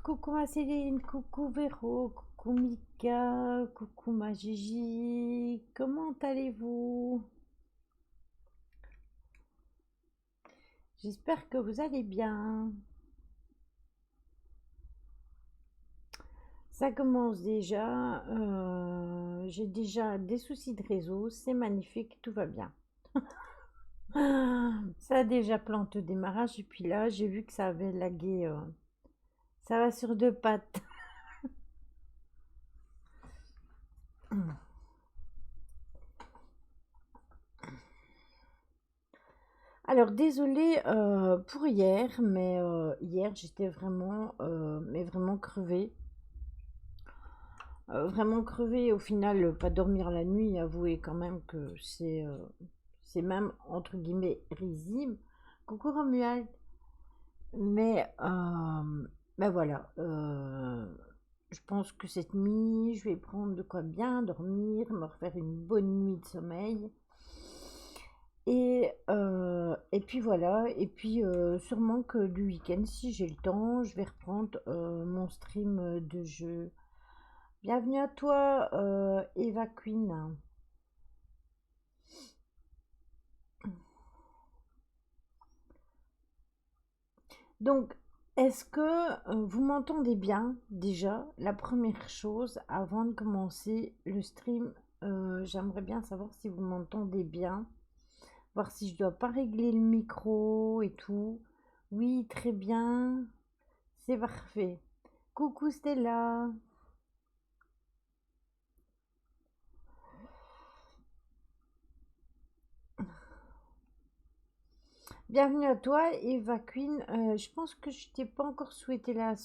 coucou ma Céline, coucou Véro, coucou Mika, coucou ma Gigi, comment allez-vous? J'espère que vous allez bien. Ça commence déjà, j'ai déjà des soucis de réseau, c'est magnifique, tout va bien. Ça a déjà planté au démarrage et puis là j'ai vu que ça avait lagué, ça va sur deux pattes. Alors désolée pour hier, mais hier j'étais vraiment, mais vraiment crevée. Vraiment crevée, au final, pas dormir la nuit, avouez quand même que c'est même entre guillemets risible. Coucou Romuald. Mais ben voilà, je pense que cette nuit, je vais prendre de quoi bien dormir, me refaire une bonne nuit de sommeil. Et puis voilà, et puis sûrement que du week-end, si j'ai le temps, je vais reprendre mon stream de jeu. Bienvenue à toi, Eva Queen. Donc, est-ce que vous m'entendez bien déjà? La première chose, avant de commencer le stream, j'aimerais bien savoir si vous m'entendez bien. Voir si je dois pas régler le micro et tout. Oui, très bien. C'est parfait. Coucou Stella. Bienvenue à toi, Eva Queen. Je pense que je t'ai pas encore souhaité la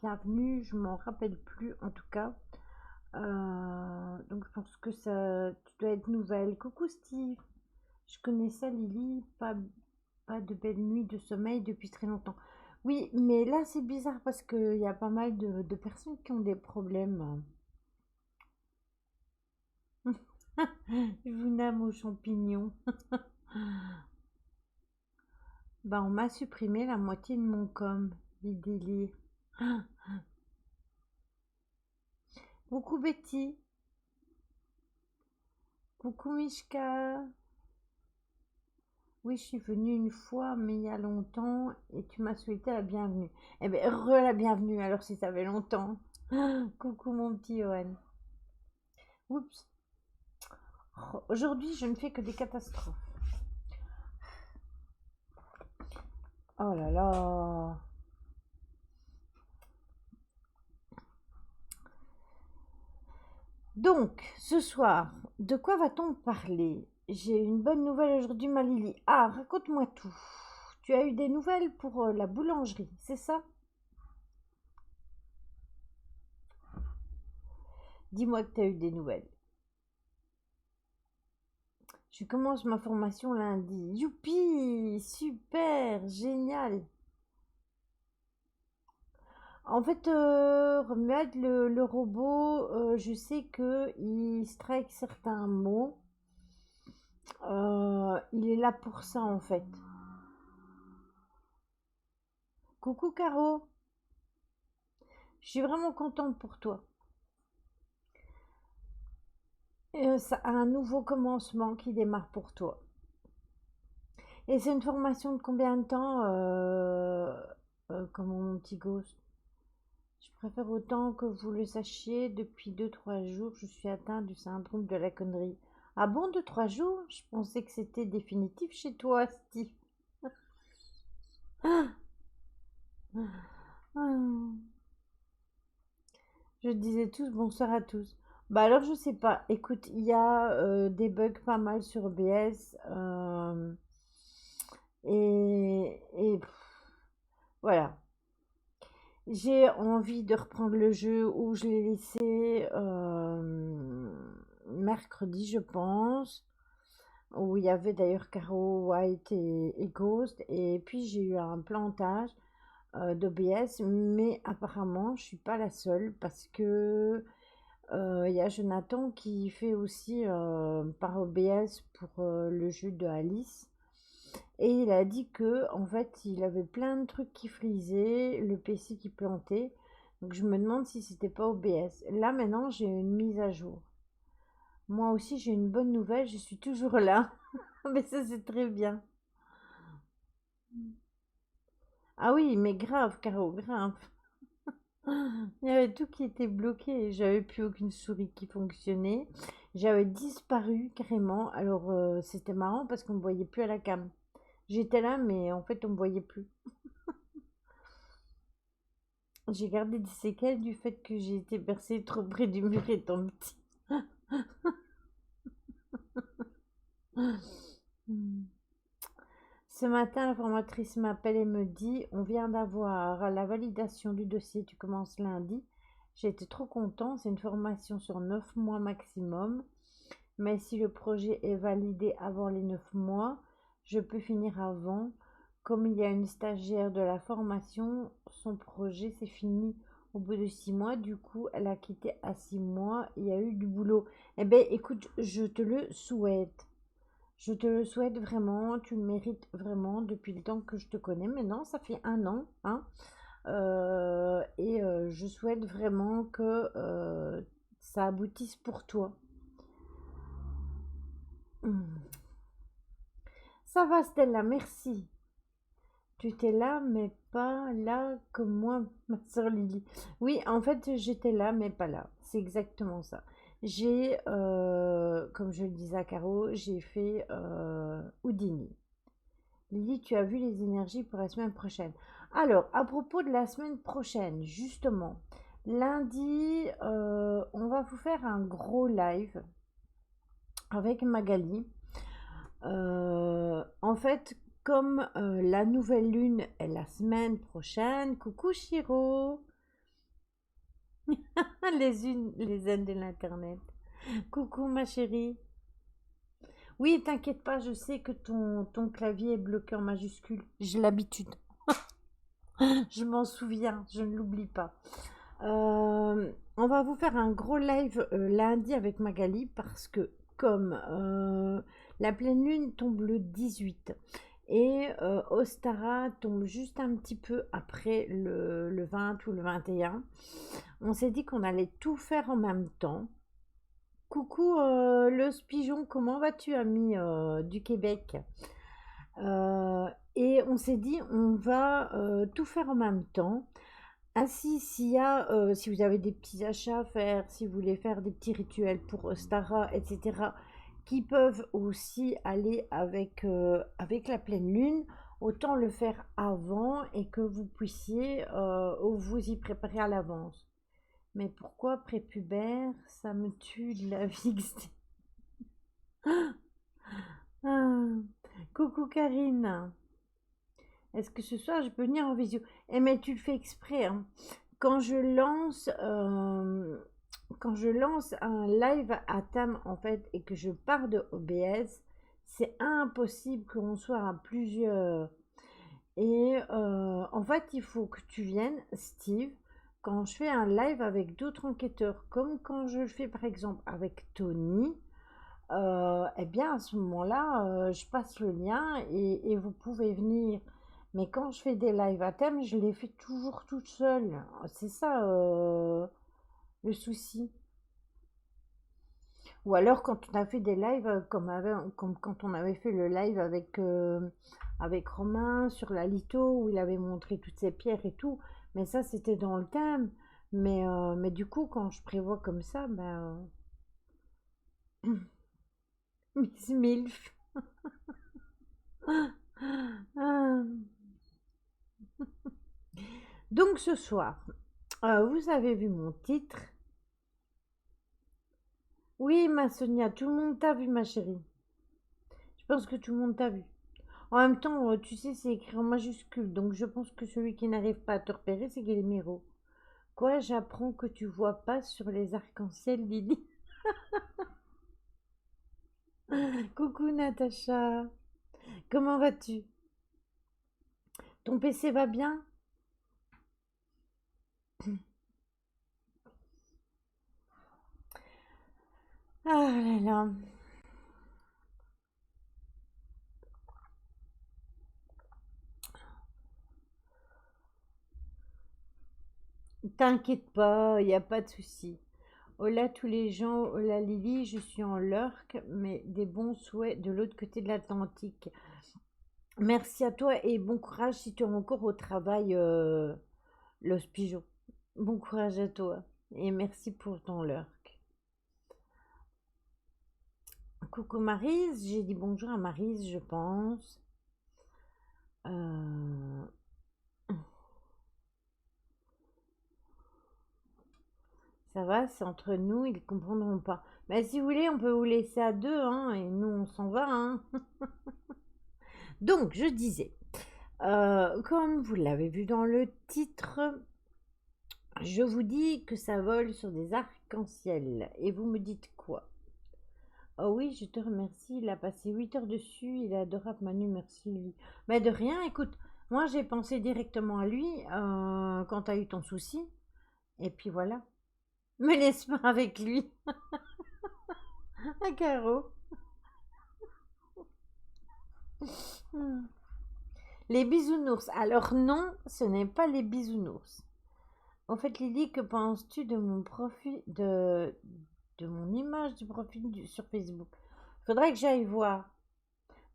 bienvenue. Je m'en rappelle plus en tout cas. Donc je pense que ça, tu dois être nouvelle. Coucou Steve. Je connais ça, Lily. Pas de belle nuit de sommeil depuis très longtemps. Oui, mais là c'est bizarre parce qu'il y a pas mal de personnes qui ont des problèmes. Je vous nomme aux champignons. Bah, on m'a supprimé la moitié de mon com. Les délires. Coucou Betty. Coucou Mishka. Oui, je suis venue une fois, mais il y a longtemps, et tu m'as souhaité la bienvenue. Eh bien, la bienvenue, alors si ça fait longtemps. Coucou mon petit Johan. Oups. Oh, aujourd'hui, je ne fais que des catastrophes. Oh là là. Donc, ce soir, de quoi va-t-on parler? J'ai une bonne nouvelle aujourd'hui, ma Lily. Ah, raconte-moi tout. Tu as eu des nouvelles pour la boulangerie, c'est ça? Dis-moi que tu as eu des nouvelles. Je commence ma formation lundi. Youpi! Super! Génial! En fait, Romuald, le robot, je sais que il strike certains mots. Il est là pour ça, en fait. Coucou Caro, je suis vraiment contente pour toi. Ça a un nouveau commencement qui démarre pour toi. Et c'est une formation de combien de temps, comme mon petit ghost? Je préfère autant que vous le sachiez, depuis 2 3 jours, je suis atteinte du syndrome de la connerie. Ah bon, 2 3 jours? Je pensais que c'était définitif chez toi, Steve. Ah, ah. Je disais tous bonsoir à tous. Bah alors je sais pas. Écoute, il y a des bugs pas mal sur OBS et voilà. J'ai envie de reprendre le jeu où je l'ai laissé mercredi, je pense, où il y avait d'ailleurs Caro White et Ghost. Et puis j'ai eu un plantage d'OBS, mais apparemment je suis pas la seule parce que il y a Jonathan qui fait aussi par OBS pour le jeu de Alice. Et il a dit que en fait il avait plein de trucs qui frisaient, le PC qui plantait. Donc je me demande si c'était pas OBS. Là maintenant j'ai une mise à jour. Moi aussi j'ai une bonne nouvelle, je suis toujours là. Mais ça c'est très bien. Ah oui, mais grave, Caro, grave. Il y avait tout qui était bloqué. J'avais plus aucune souris qui fonctionnait. J'avais disparu carrément. Alors c'était marrant parce qu'on me voyait plus à la cam. J'étais là, mais en fait on me voyait plus. J'ai gardé des séquelles du fait que j'ai été bercée trop près du mur étant petit. Hmm. Ce matin, la formatrice m'appelle et me dit, on vient d'avoir la validation du dossier, tu commences lundi. J'ai été trop content, c'est une formation sur 9 mois maximum. Mais si le projet est validé avant les 9 mois, je peux finir avant. Comme il y a une stagiaire de la formation, son projet s'est fini au bout de 6 mois. Du coup, elle a quitté à 6 mois. Il y a eu du boulot. Eh ben, écoute, je te le souhaite. Je te le souhaite vraiment. Tu le mérites vraiment depuis le temps que je te connais. Maintenant, ça fait un an, hein. Je souhaite vraiment que ça aboutisse pour toi. Hmm. Ça va, Stella, merci. Tu étais là, mais pas là comme moi, ma soeur Lily. Oui, en fait, j'étais là, mais pas là. C'est exactement ça. Comme je le disais à Caro, j'ai fait Houdini. Lily, tu as vu les énergies pour la semaine prochaine. Alors, à propos de la semaine prochaine, justement, lundi, on va vous faire un gros live avec Magali. En fait, comme la nouvelle lune est la semaine prochaine, coucou Chiro, les ailes de l'internet. Coucou ma chérie. Oui, t'inquiète pas, je sais que ton clavier est bloqué en majuscule. J'ai l'habitude. Je m'en souviens, je ne l'oublie pas. On va vous faire un gros live lundi avec Magali parce que comme la pleine lune tombe le 18 et Ostara tombe juste un petit peu après le 20 ou le 21, on s'est dit qu'on allait tout faire en même temps. Coucou le pigeon, comment vas-tu ami du Québec? Et on s'est dit on va tout faire en même temps. Ainsi, si vous avez des petits achats à faire, si vous voulez faire des petits rituels pour Stara, etc., qui peuvent aussi aller avec la pleine lune, autant le faire avant et que vous puissiez vous y préparer à l'avance. Mais pourquoi prépubère? Ça me tue de la vixte. Ah. Coucou Karine. Est-ce que ce soir je peux venir en visio? Eh mais tu le fais exprès, hein. Quand je lance, quand je lance un live à thème en fait et que je pars de OBS, c'est impossible qu'on soit à plusieurs. Et en fait, il faut que tu viennes, Steve, quand je fais un live avec d'autres enquêteurs, comme quand je le fais par exemple avec Tony, eh bien à ce moment-là, je passe le lien et vous pouvez venir. Mais quand je fais des lives à thème, je les fais toujours toute seule. C'est ça le souci. Ou alors quand on a fait des lives comme quand on avait fait le live avec Romain sur la litho où il avait montré toutes ses pierres et tout. Mais ça c'était dans le thème. Mais du coup quand je prévois comme ça, ben Miss Milf. Ah. Donc ce soir, vous avez vu mon titre. Oui, ma Sonia, tout le monde t'a vu, ma chérie. Je pense que tout le monde t'a vu. En même temps, tu sais, c'est écrit en majuscule, donc je pense que celui qui n'arrive pas à te repérer, c'est Guillemiro. Quoi, j'apprends que tu vois pas sur les arcs-en-ciel, Lily. Coucou Natacha, comment vas-tu? Ton PC va bien? Ah là là. T'inquiète pas, il n'y a pas de souci. Hola tous les gens, hola Lily, je suis en lurk, mais des bons souhaits de l'autre côté de l'Atlantique. Merci à toi et bon courage si tu es encore au travail, Los Pigeons. Bon courage à toi et merci pour ton lurk. Coucou Maryse, j'ai dit bonjour à Maryse, je pense. Euh, Ça va, c'est entre nous, ils comprendront pas. Mais si vous voulez, on peut vous laisser à deux, hein, et nous on s'en va, hein. Donc, je disais, comme vous l'avez vu dans le titre, je vous dis que ça vole sur des arcs-en-ciel. Et vous me dites quoi? Oh oui, je te remercie, il a passé 8 heures dessus, il est adorable Manu, merci lui. Mais de rien, écoute, moi j'ai pensé directement à lui quand tu as eu ton souci, et puis voilà. Me laisse pas avec lui, à Caro. Hmm. Les bisounours. Alors non, ce n'est pas les bisounours. En fait, Lily, que penses-tu de mon profil, de mon image du profil sur Facebook? Faudrait que j'aille voir.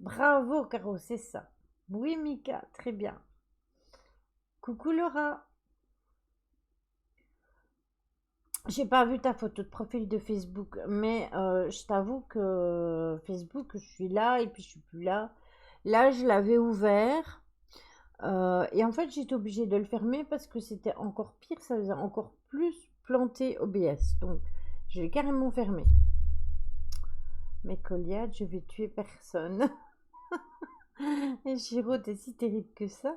Bravo, Caro, c'est ça. Oui, Mika, très bien. Coucou Laura. J'ai pas vu ta photo de profil de Facebook, mais je t'avoue que Facebook, je suis là et puis je suis plus là. Là, je l'avais ouvert. Et en fait, j'étais obligée de le fermer parce que c'était encore pire, ça faisait encore plus planter OBS. Donc, je l'ai carrément fermé. Mais Goliath, je vais tuer personne. Et Chiro, t'es si terrible que ça.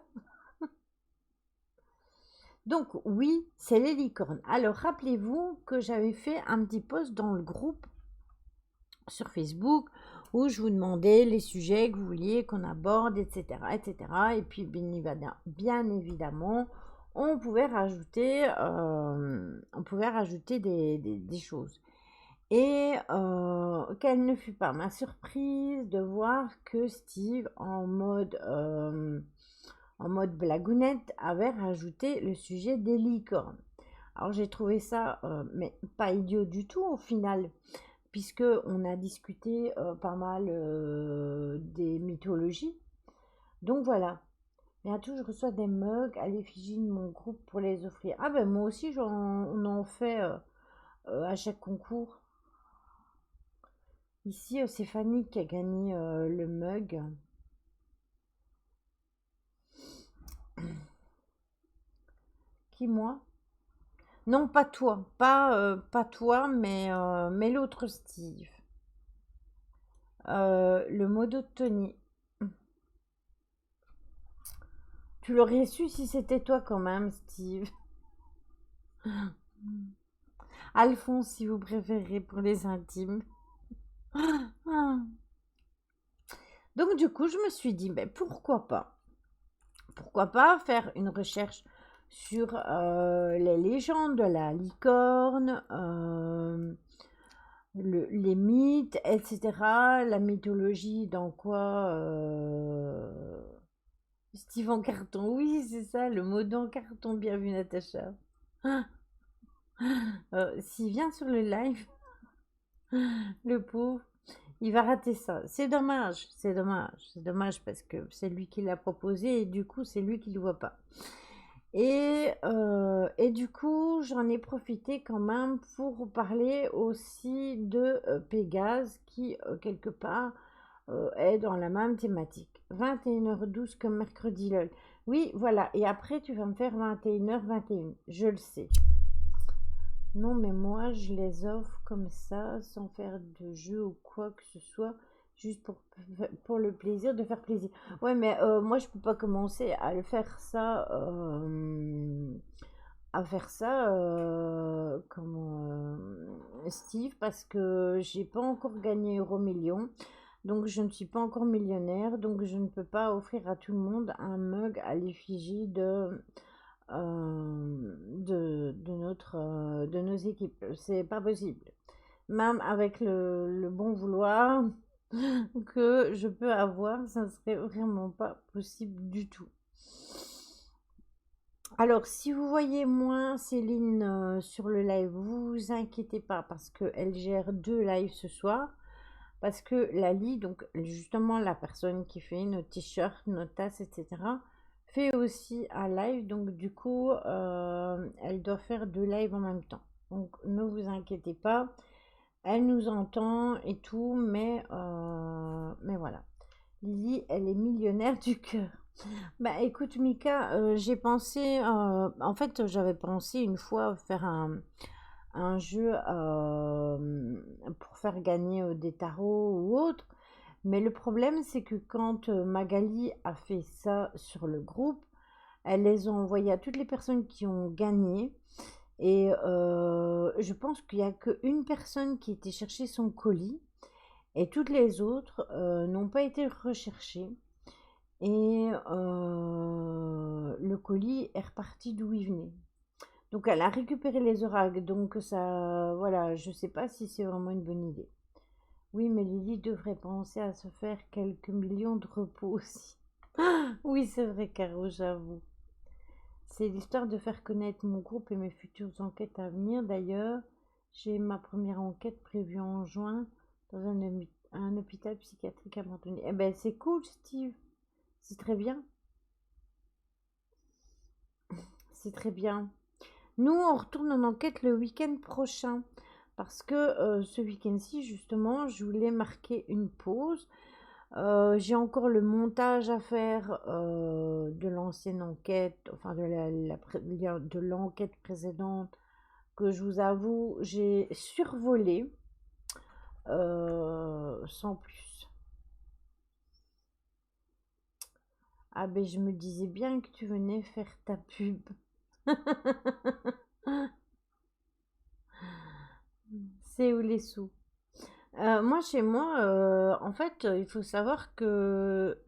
Donc, oui, c'est les licornes. Alors, rappelez-vous que j'avais fait un petit post dans le groupe sur Facebook où je vous demandais les sujets que vous vouliez qu'on aborde, etc., etc. Et puis, bien évidemment, on pouvait rajouter des choses. Et quelle ne fut pas ma surprise de voir que Steve, en mode blagounette, avait rajouté le sujet des licornes. Alors j'ai trouvé ça, mais pas idiot du tout au final, puisque on a discuté pas mal des mythologies. Donc voilà. Bientôt, je reçois des mugs à l'effigie de mon groupe pour les offrir. Ah ben moi aussi, on en fait à chaque concours. Ici, c'est Fanny qui a gagné le mug. Qui, moi? Non, pas toi. Pas toi, mais l'autre Steve. Le modo de Tony. Tu l'aurais su si c'était toi quand même, Steve. Alphonse, si vous préférez, pour les intimes. Ah. Donc du coup, je me suis dit, ben, pourquoi pas? Pourquoi pas faire une recherche sur les légendes de la licorne, les mythes, etc. La mythologie, dans quoi Steve en carton, oui, c'est ça, le mot en carton, bien vu, Natacha. S'il vient sur le live, le pauvre, il va rater ça. C'est dommage, c'est dommage, c'est dommage parce que c'est lui qui l'a proposé et du coup, c'est lui qui ne le voit pas. Et du coup, j'en ai profité quand même pour parler aussi de Pégase qui, quelque part, est dans la même thématique. 21h12 comme mercredi lol. Oui, voilà. Et après, tu vas me faire 21h21. Je le sais. Non, mais moi, je les offre comme ça, sans faire de jeu ou quoi que ce soit, juste pour le plaisir de faire plaisir. Ouais, mais moi, je peux pas commencer à le faire ça, Steve, parce que j'ai pas encore gagné Euro Million, donc je ne suis pas encore millionnaire, donc je ne peux pas offrir à tout le monde un mug à l'effigie de nos équipes. C'est pas possible. Même avec le bon vouloir que je peux avoir, ça ne serait vraiment pas possible du tout. Alors, si vous voyez moins Céline sur le live, vous inquiétez pas parce qu'elle gère deux lives ce soir. Parce que Lali, donc justement la personne qui fait nos t-shirts, nos tasses, etc., fait aussi un live. Donc du coup, elle doit faire deux lives en même temps. Donc ne vous inquiétez pas. Elle nous entend et tout, mais voilà. Lily, elle est millionnaire du cœur. Bah écoute Mika, j'ai pensé, en fait j'avais pensé une fois faire un jeu pour faire gagner des tarots ou autre, mais le problème c'est que quand Magali a fait ça sur le groupe, elle les a envoyés à toutes les personnes qui ont gagné et je pense qu'il n'y a qu'une personne qui était chercher son colis et toutes les autres n'ont pas été recherchées. Et le colis est reparti d'où il venait. Donc elle a récupéré les oracles. Donc ça, voilà, je sais pas si c'est vraiment une bonne idée. Oui, mais Lily devrait penser à se faire quelques millions de repos aussi. Oui, c'est vrai, Caro, j'avoue. C'est l'histoire de faire connaître mon groupe et mes futures enquêtes à venir. D'ailleurs, j'ai ma première enquête prévue en juin dans un hôpital psychiatrique à Mentonné. Eh ben, c'est cool, Steve. C'est très bien. C'est très bien. Nous, on retourne en enquête le week-end prochain. Parce que ce week-end-ci, justement, je voulais marquer une pause. J'ai encore le montage à faire de l'ancienne enquête, enfin de l'enquête précédente, que je vous avoue, j'ai survolé sans plus. Ah ben, je me disais bien que tu venais faire ta pub. C'est où les sous? Moi, chez moi, en fait, il faut savoir que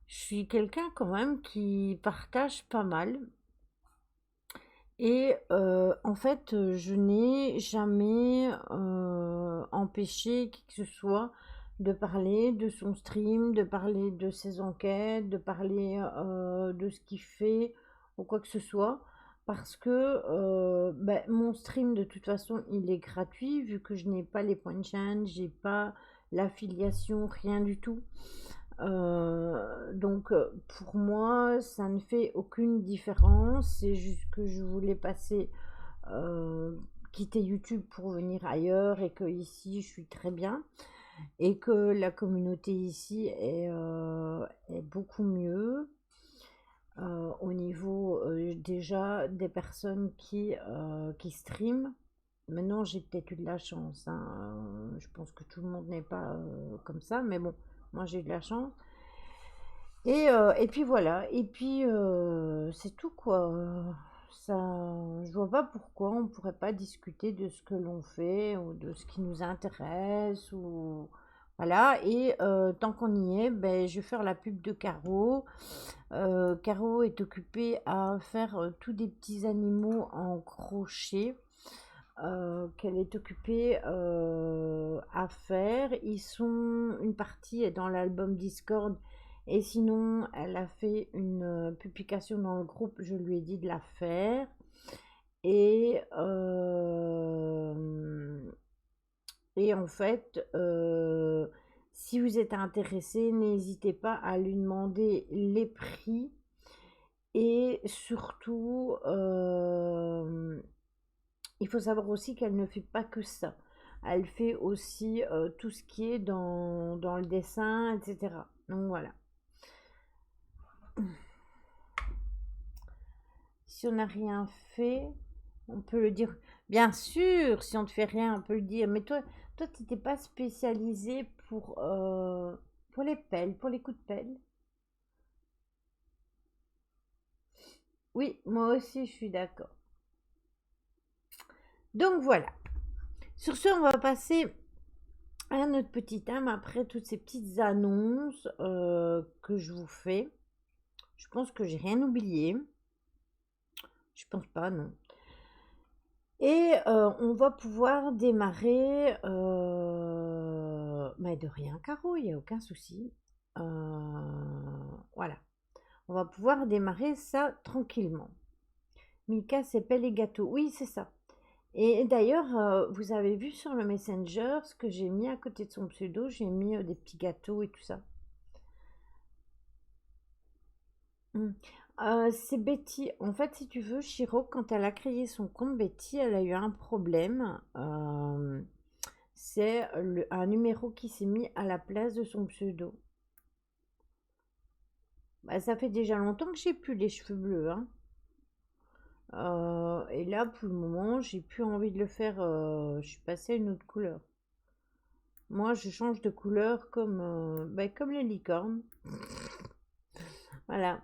je suis quelqu'un quand même qui partage pas mal. Et en fait, je n'ai jamais empêché qui que ce soit de parler de son stream, de parler de ses enquêtes, de parler de ce qu'il fait ou quoi que ce soit. Parce que ben, mon stream, de toute façon, il est gratuit vu que je n'ai pas les points de chaîne, j'ai pas l'affiliation, rien du tout. Donc pour moi, ça ne fait aucune différence. C'est juste que je voulais passer, euh, quitter YouTube pour venir ailleurs et que ici je suis très bien et que la communauté ici est beaucoup mieux au niveau déjà des personnes qui streament. Maintenant, j'ai peut-être eu de la chance, hein. Je pense que tout le monde n'est pas comme ça, mais bon, moi j'ai eu de la chance. Et puis voilà, et puis c'est tout quoi. Ça, je vois pas pourquoi on pourrait pas discuter de ce que l'on fait ou de ce qui nous intéresse ou voilà. Et tant qu'on y est, ben, je vais faire la pub de Caro. Caro est occupée à faire tous des petits animaux en crochet qu'elle est occupée à faire. Ils sont une partie est dans l'album Discord et sinon elle a fait une publication dans le groupe. Je lui ai dit de la faire et et en fait si vous êtes intéressé, n'hésitez pas à lui demander les prix et surtout il faut savoir aussi qu'elle ne fait pas que ça. Elle fait aussi tout ce qui est dans le dessin, etc. Donc voilà. Si on n'a rien fait, on peut le dire. Bien sûr, si on ne fait rien, on peut le dire. Mais toi, tu n'étais pas spécialisé pour les pelles, pour les coups de pelle. Oui, moi aussi, je suis d'accord. Donc voilà. Sur ce, on va passer à notre petit thème après toutes ces petites annonces que je vous fais. Je pense que j'ai rien oublié. Je pense pas, non. Et on va pouvoir démarrer. Mais de rien, Caro, il n'y a aucun souci. Voilà. On va pouvoir démarrer ça tranquillement. Mika, c'est Pelle et Gâteau. Oui, c'est ça. Et d'ailleurs, vous avez vu sur le Messenger ce que j'ai mis à côté de son pseudo, j'ai mis des petits gâteaux et tout ça. Mm. C'est Betty. En fait, si tu veux, Shiro, quand elle a créé son compte Betty, elle a eu un problème. C'est un numéro qui s'est mis à la place de son pseudo. Bah, ça fait déjà longtemps que j'ai plus les cheveux bleus, hein. Et là, pour le moment, j'ai plus envie de le faire. Je suis passée à une autre couleur. Moi, je change de couleur comme, comme les licornes. Voilà.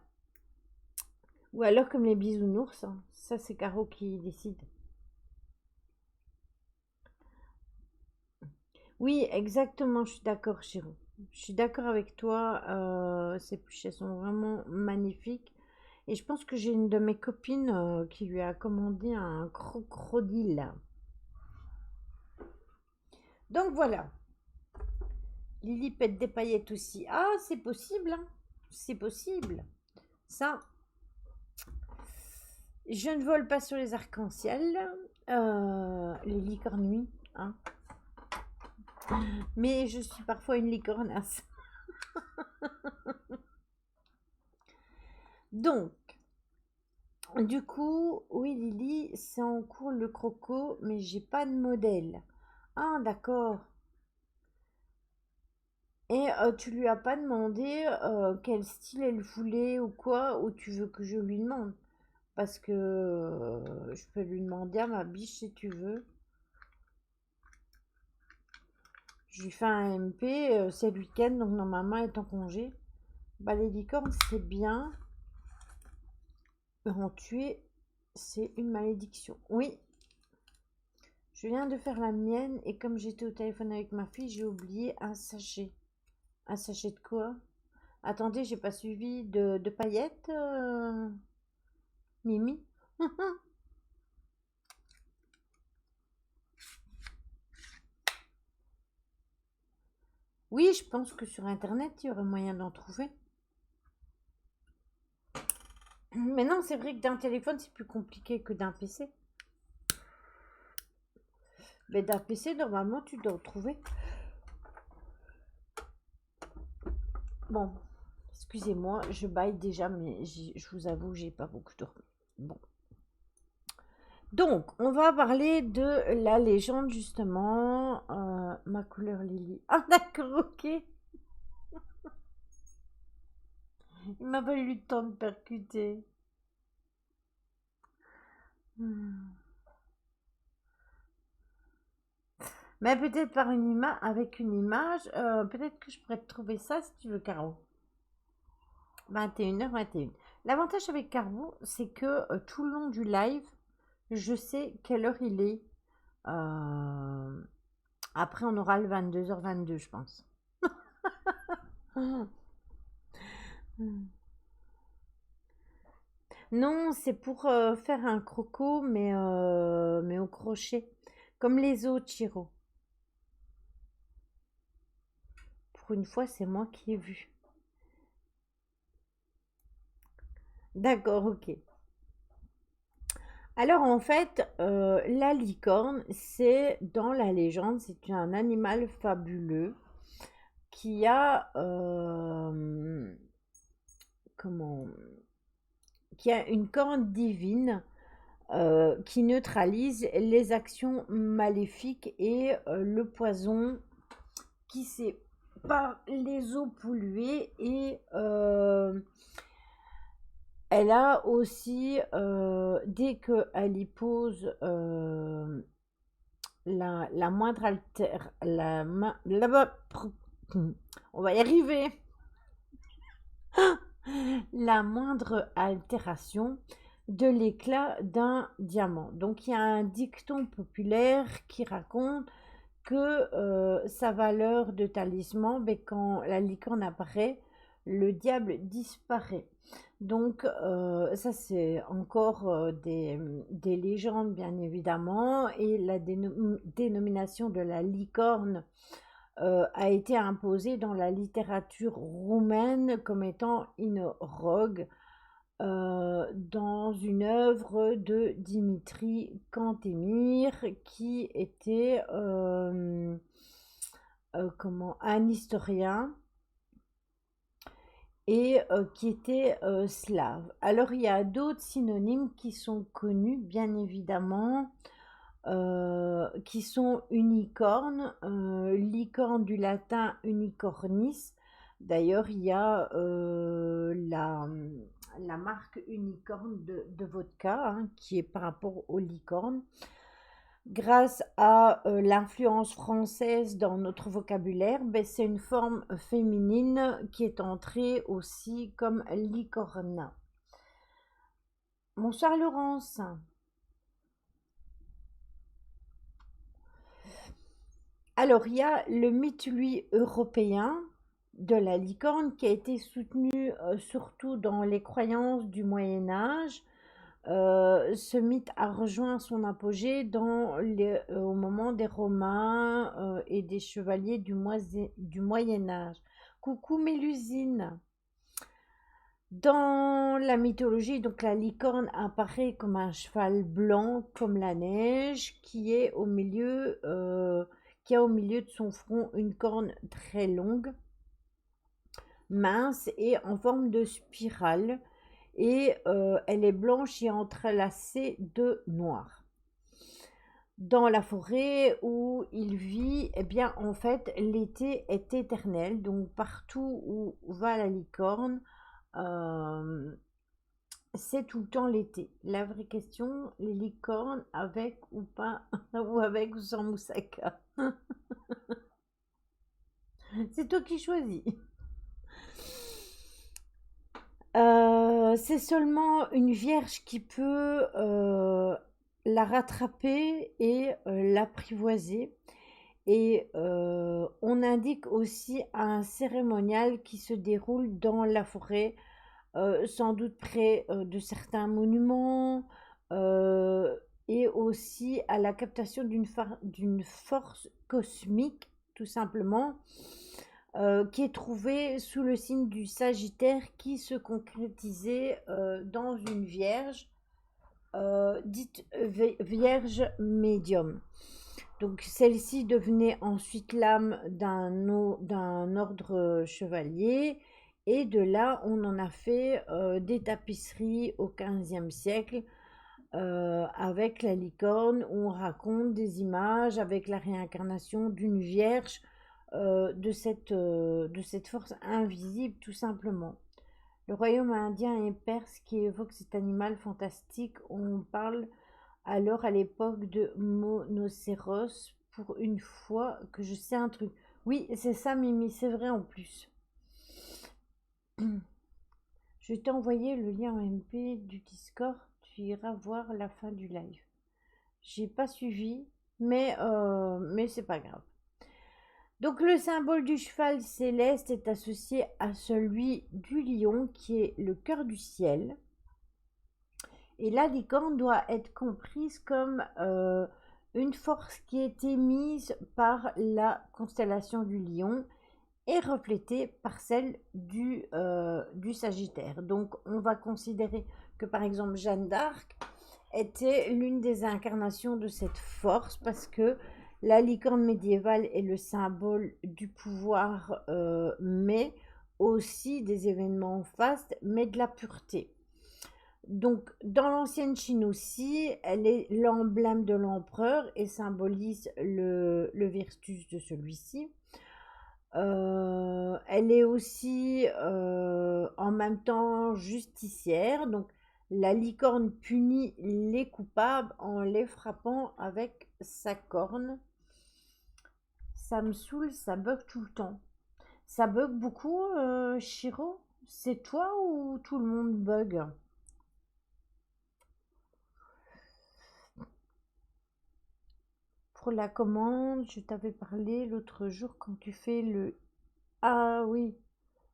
Ou alors comme les bisounours, hein. Ça, c'est Caro qui décide. Oui, exactement, je suis d'accord, Chiro. Je suis d'accord avec toi. Ces pluches, elles sont vraiment magnifiques. Et je pense que j'ai une de mes copines qui lui a commandé un crocodile. Donc voilà. Lily pète des paillettes aussi. Ah, c'est possible, hein. C'est possible. Ça, je ne vole pas sur les arcs-en-ciel. Les licornes, oui, hein. Mais je suis parfois une licornasse. Donc, du coup, oui, Lily, c'est en cours le croco, mais j'ai pas de modèle. Ah, d'accord. Et tu lui as pas demandé quel style elle voulait ou quoi, ou tu veux que je lui demande? Parce que je peux lui demander à ma biche si tu veux. Je lui fais un MP, c'est le week-end, donc normalement elle est en congé. Bah, les licornes, c'est bien. En tuer, c'est une malédiction. Oui, je viens de faire la mienne et comme j'étais au téléphone avec ma fille, j'ai oublié un sachet. Un sachet de quoi? Attendez, j'ai pas suivi de paillettes, Mimi? Oui, je pense que sur Internet, il y aurait moyen d'en trouver. Mais non, c'est vrai que d'un téléphone, c'est plus compliqué que d'un PC. Mais d'un PC, normalement, tu dois en trouver. Bon, excusez-moi, je baille déjà, mais je vous avoue, j'ai pas beaucoup dormi. Bon. Donc, on va parler de la légende, justement. Ma couleur Lily. Ah, d'accord, ok. Il m'a fallu le temps de percuter. Hmm. Mais peut-être par une image, avec une image, peut-être que je pourrais te trouver ça si tu veux, Caro. 21h21. L'avantage avec Caro, c'est que tout le long du live, je sais quelle heure il est. Euh, Après, on aura le 22h22, je pense. Non, c'est pour faire un croco, mais au crochet. Comme les autres, Chiro. Pour une fois, c'est moi qui ai vu. D'accord, ok. Alors en fait, la licorne, c'est dans la légende, c'est un animal fabuleux qui a comment qui a une corne divine qui neutralise les actions maléfiques et le poison qui c'est par les eaux polluées et elle a aussi dès qu'elle y pose la moindre alter on va y arriver. La moindre altération de l'éclat d'un diamant. Donc il y a un dicton populaire qui raconte que sa valeur de talisman, ben, quand la licorne apparaît, le diable disparaît. Donc ça c'est encore des légendes bien évidemment et la dénomination de la licorne a été imposée dans la littérature roumaine comme étant une rogue dans une œuvre de Dimitri Cantemir, qui était comment, un historien et qui était slave. Alors il y a d'autres synonymes qui sont connus, bien évidemment, qui sont unicornes, licorne du latin unicornis. D'ailleurs, il y a la marque unicorne de vodka, hein, qui est par rapport aux licornes. Grâce à l'influence française dans notre vocabulaire, ben, c'est une forme féminine qui est entrée aussi comme licorne. Bonsoir Laurence. Alors, il y a le mythe, lui, européen de la licorne qui a été soutenu surtout dans les croyances du Moyen Âge. Ce mythe a rejoint son apogée au moment des Romains et des chevaliers du Moyen Âge. Coucou Mélusine. Dans la mythologie, donc la licorne apparaît comme un cheval blanc comme la neige qui a au milieu de son front une corne très longue, mince et en forme de spirale, et elle est blanche et entrelacée de noir. Dans la forêt où il vit, eh bien, en fait, l'été est éternel. Donc, partout où va la licorne, euh, c'est tout le temps l'été. La vraie question, les licornes avec ou pas, ou avec ou sans moussaka. C'est toi qui choisis. C'est seulement une vierge qui peut la rattraper et l'apprivoiser. Et on indique aussi un cérémonial qui se déroule dans la forêt, sans doute près de certains monuments, euh, et aussi à la captation d'une force cosmique, tout simplement, qui est trouvée sous le signe du Sagittaire, qui se concrétisait dans une vierge, dite vierge médium. Donc celle-ci devenait ensuite l'âme d'un ordre chevalier, et de là on en a fait des tapisseries au XVe siècle, avec la licorne, où on raconte des images avec la réincarnation d'une vierge, de cette force invisible, tout simplement. Le royaume indien et perse qui évoque cet animal fantastique, on parle alors à l'époque de monocéros, pour une fois que je sais un truc. Oui, c'est ça, Mimi, c'est vrai en plus. Je vais t'envoyer le lien en MP du Discord, tu iras voir la fin du live. J'ai pas suivi, mais c'est pas grave. Donc le symbole du cheval céleste est associé à celui du lion, qui est le cœur du ciel. Et la licorne doit être comprise comme une force qui est émise par la constellation du lion et reflétée par celle du Sagittaire. Donc on va considérer que par exemple Jeanne d'Arc était l'une des incarnations de cette force, parce que la licorne médiévale est le symbole du pouvoir, mais aussi des événements fastes, mais de la pureté. Donc, dans l'ancienne Chine aussi, elle est l'emblème de l'empereur et symbolise le virtus de celui-ci. Elle est aussi en même temps justicière. Donc, la licorne punit les coupables en les frappant avec sa corne. Ça me saoule, ça bug tout le temps. Ça bug beaucoup, Shiro? C'est toi ou tout le monde bug? Pour la commande, je t'avais parlé l'autre jour quand tu fais le... Ah oui,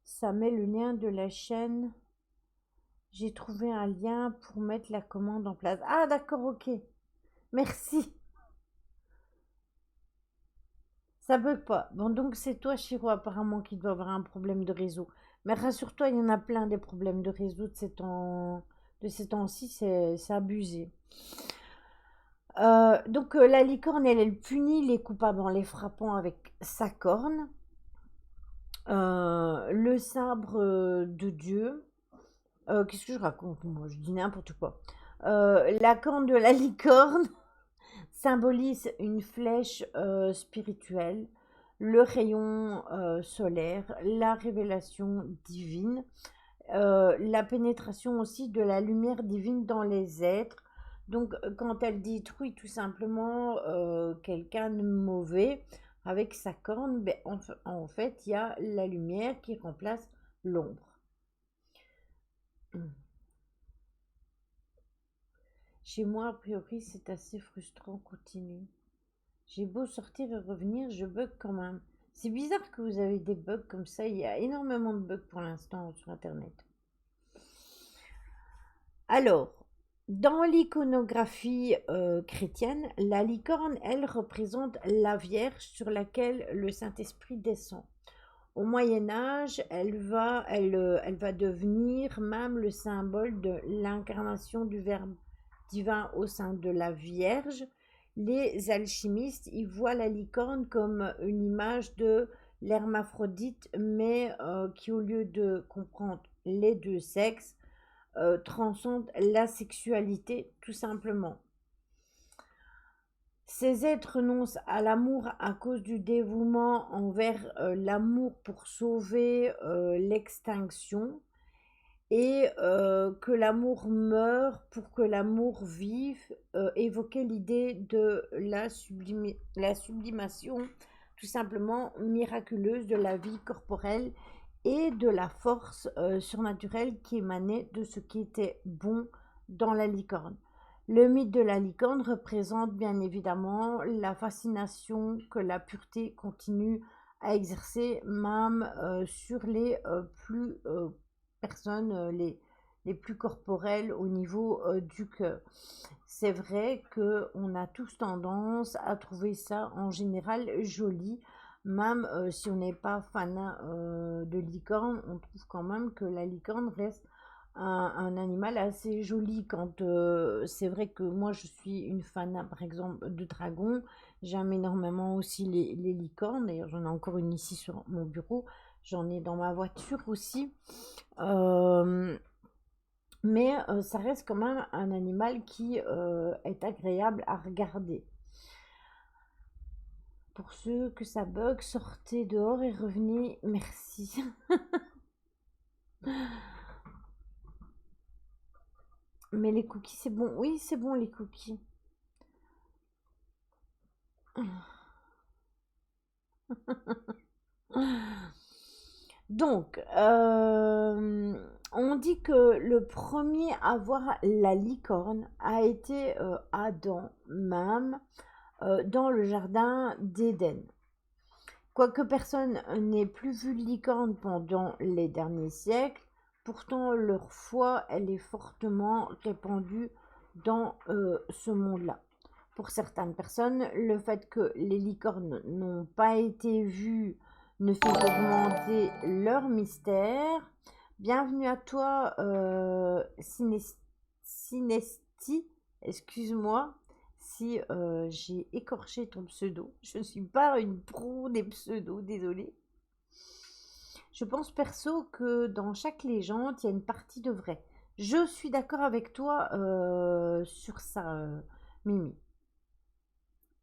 ça met le lien de la chaîne. J'ai trouvé un lien pour mettre la commande en place. Ah d'accord, ok. Merci. Ça bug pas. Bon, donc c'est toi, Chiro, apparemment, qui doit avoir un problème de réseau. Mais rassure-toi, il y en a plein des problèmes de réseau de ces temps-ci, c'est abusé. Donc la licorne, elle punit les coupables en les frappant avec sa corne. Le sabre de Dieu. Qu'est-ce que je raconte? Moi, je dis n'importe quoi. La corne de la licorne symbolise une flèche spirituelle, le rayon solaire, la révélation divine, la pénétration aussi de la lumière divine dans les êtres. Donc, quand elle détruit tout simplement quelqu'un de mauvais avec sa corne, ben, en fait, il y a la lumière qui remplace l'ombre. Chez moi, a priori, c'est assez frustrant, continue. J'ai beau sortir et revenir, je bug quand même. C'est bizarre que vous avez des bugs comme ça. Il y a énormément de bugs pour l'instant sur Internet. Alors, dans l'iconographie chrétienne, la licorne, elle, représente la Vierge sur laquelle le Saint-Esprit descend. Au Moyen Âge, elle va devenir même le symbole de l'incarnation du Verbe divin au sein de la Vierge. Les alchimistes y voient la licorne comme une image de l'hermaphrodite, mais qui, au lieu de comprendre les deux sexes, transcende la sexualité tout simplement. Ces êtres renoncent à l'amour à cause du dévouement envers l'amour pour sauver l'extinction et que l'amour meurt pour que l'amour vive, évoquer l'idée de la sublimation tout simplement miraculeuse de la vie corporelle et de la force surnaturelle qui émanait de ce qui était bon dans la licorne. Le mythe de la licorne représente bien évidemment la fascination que la pureté continue à exercer même sur les plus personnes les plus corporelles au niveau du cœur. C'est vrai qu'on a tous tendance à trouver ça en général joli, même si on n'est pas fan de licorne, on trouve quand même que la licorne reste un animal assez joli. Quand c'est vrai que moi je suis une fan par exemple de dragon, j'aime énormément aussi les licornes, d'ailleurs j'en ai encore une ici sur mon bureau, j'en ai dans ma voiture aussi. Mais ça reste quand même un animal qui est agréable à regarder. Pour ceux que ça bug, sortez dehors et revenez. Merci. Mais les cookies, c'est bon. Oui, c'est bon les cookies. Donc, on dit que le premier à voir la licorne a été Adam même dans le jardin d'Éden. Quoique personne n'ait plus vu de licorne pendant les derniers siècles, pourtant leur foi, elle est fortement répandue dans ce monde-là. Pour certaines personnes, le fait que les licornes n'ont pas été vues ne fait qu'augmenter leur mystère. Bienvenue à toi, Synesti, excuse-moi si j'ai écorché ton pseudo. Je ne suis pas une pro des pseudos, désolée. Je pense perso que dans chaque légende, il y a une partie de vrai. Je suis d'accord avec toi sur ça, Mimi.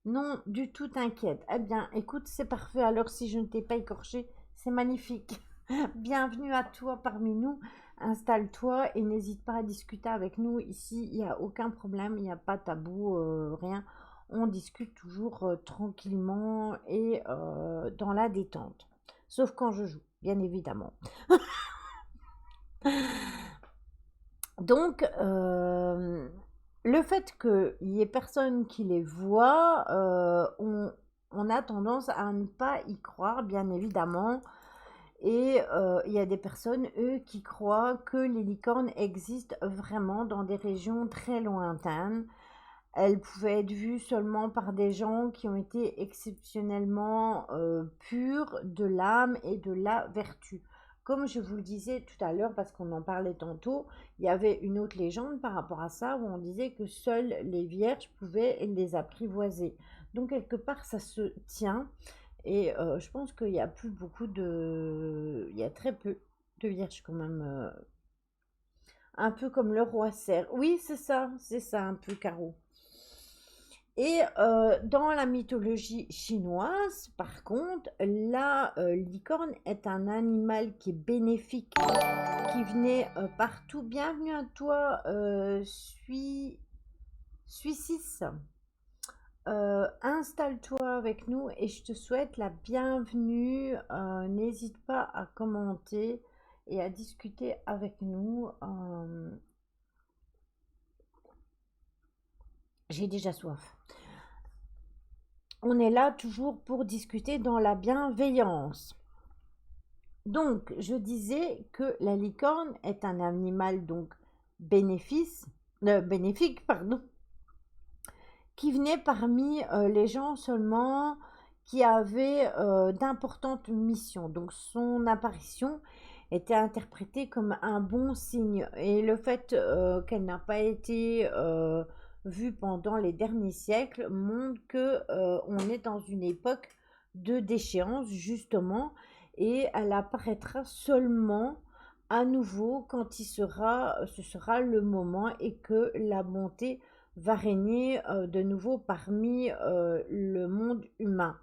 Non, du tout, t'inquiète. Eh bien, écoute, c'est parfait. Alors, si je ne t'ai pas écorché, c'est magnifique. Bienvenue à toi parmi nous. Installe-toi et n'hésite pas à discuter avec nous. Ici, il n'y a aucun problème, il n'y a pas de tabou, rien. On discute toujours tranquillement et dans la détente. Sauf quand je joue, bien évidemment. Donc, le fait qu'il y ait personne qui les voit, on a tendance à ne pas y croire, bien évidemment. Et il y a des personnes, eux, qui croient que les licornes existent vraiment dans des régions très lointaines. Elle pouvait être vue seulement par des gens qui ont été exceptionnellement purs de l'âme et de la vertu. Comme je vous le disais tout à l'heure, parce qu'on en parlait tantôt, il y avait une autre légende par rapport à ça où on disait que seules les vierges pouvaient les apprivoiser. Donc quelque part, ça se tient. Et je pense qu'il n'y a plus beaucoup de... Il y a très peu de vierges quand même. Un peu comme le roi cerf. Oui, c'est ça un peu, Caro. Et dans la mythologie chinoise, par contre, la licorne est un animal qui est bénéfique, qui venait partout. Bienvenue à toi, Suissis. Installe-toi avec nous et je te souhaite la bienvenue. N'hésite pas à commenter et à discuter avec nous. J'ai déjà soif. On est là toujours pour discuter dans la bienveillance. Donc, je disais que la licorne est un animal donc bénéfique, pardon, qui venait parmi les gens seulement qui avaient d'importantes missions. Donc, son apparition était interprétée comme un bon signe. Et le fait qu'elle n'a pas été vue pendant les derniers siècles montre que on est dans une époque de déchéance, justement, et elle apparaîtra seulement à nouveau quand ce sera le moment et que la bonté va régner de nouveau parmi le monde humain.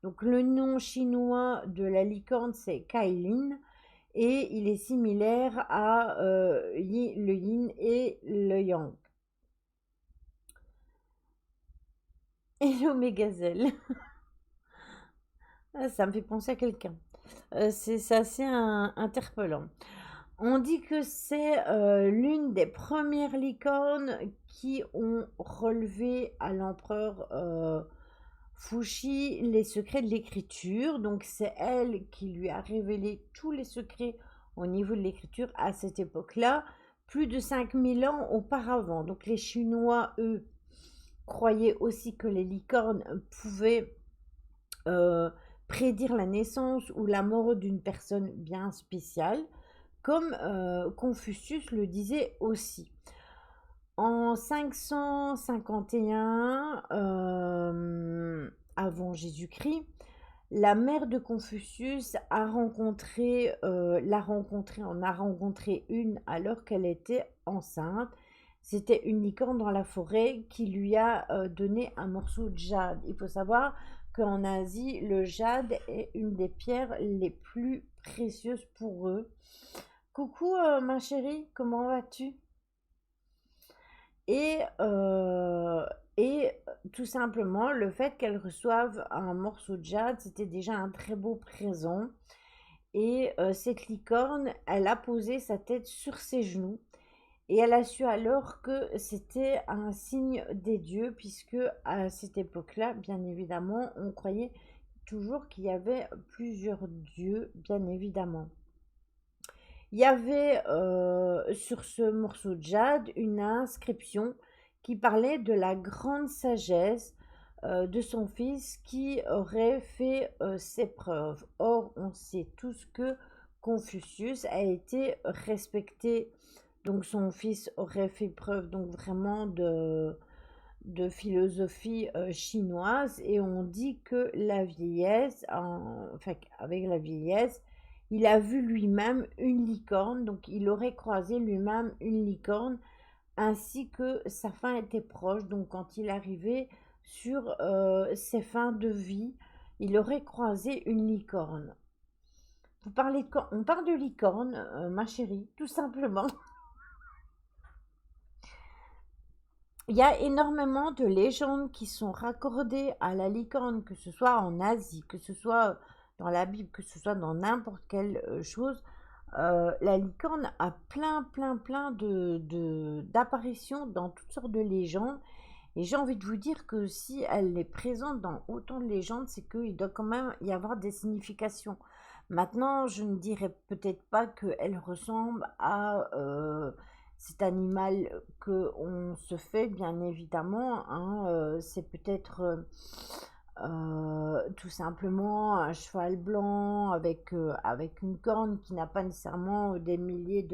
Donc le nom chinois de la licorne, c'est Kailin, et il est similaire à le yin et le yang. Hello mes gazelles. Ça me fait penser à quelqu'un. C'est assez interpellant. On dit que c'est l'une des premières licornes qui ont relevé à l'empereur Fushi les secrets de l'écriture. Donc c'est elle qui lui a révélé tous les secrets au niveau de l'écriture à cette époque-là, plus de 5000 ans auparavant. Donc les Chinois, eux, croyaient aussi que les licornes pouvaient euh, prédire la naissance ou la mort d'une personne bien spéciale, comme Confucius le disait aussi. En 551 avant Jésus-Christ, la mère de Confucius en a rencontré une alors qu'elle était enceinte. C'était une licorne dans la forêt qui lui a donné un morceau de jade. Il faut savoir qu'en Asie, le jade est une des pierres les plus précieuses pour eux. Coucou ma chérie, comment vas-tu? Et, euh, et tout simplement, le fait qu'elle reçoive un morceau de jade, c'était déjà un très beau présent. Et cette licorne, elle a posé sa tête sur ses genoux. Et elle a su alors que c'était un signe des dieux, puisque à cette époque-là, bien évidemment, on croyait toujours qu'il y avait plusieurs dieux, bien évidemment. Il y avait sur ce morceau de jade une inscription qui parlait de la grande sagesse de son fils qui aurait fait ses preuves. Or, on sait tous que Confucius a été respecté, donc son fils aurait fait preuve donc vraiment de philosophie chinoise, et on dit que la vieillesse, enfin avec la vieillesse, il a vu lui-même une licorne, donc il aurait croisé lui-même une licorne, ainsi que sa fin était proche, donc quand il arrivait sur ses fins de vie, il aurait croisé une licorne. Vous parlez de quoi? On parle de licorne, ma chérie, tout simplement. Il y a énormément de légendes qui sont raccordées à la licorne, que ce soit en Asie, que ce soit dans la Bible, que ce soit dans n'importe quelle chose. La licorne a plein d'apparitions dans toutes sortes de légendes. Et j'ai envie de vous dire que si elle est présente dans autant de légendes, c'est qu'il doit quand même y avoir des significations. Maintenant, je ne dirais peut-être pas qu'elle ressemble à cet animal que on se fait, bien évidemment, hein, c'est peut-être tout simplement un cheval blanc avec une corne qui n'a pas nécessairement des milliers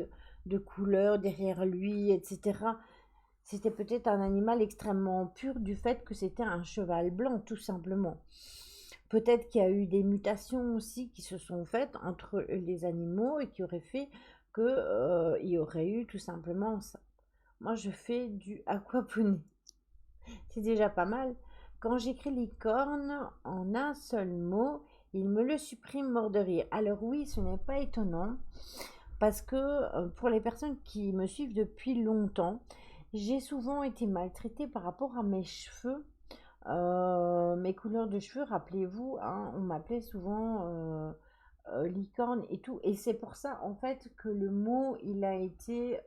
de couleurs derrière lui, etc. C'était peut-être un animal extrêmement pur du fait que c'était un cheval blanc, tout simplement. Peut-être qu'il y a eu des mutations aussi qui se sont faites entre les animaux et qui auraient fait que, il y aurait eu tout simplement ça. Moi, je fais du aquaponie. C'est déjà pas mal. Quand j'écris licorne en un seul mot, il me le supprime mort de rire. Alors oui, ce n'est pas étonnant parce que pour les personnes qui me suivent depuis longtemps, j'ai souvent été maltraitée par rapport à mes cheveux, mes couleurs de cheveux. Rappelez-vous, hein, on m'appelait souvent licorne et tout. Et c'est pour ça, en fait, que le mot, il a été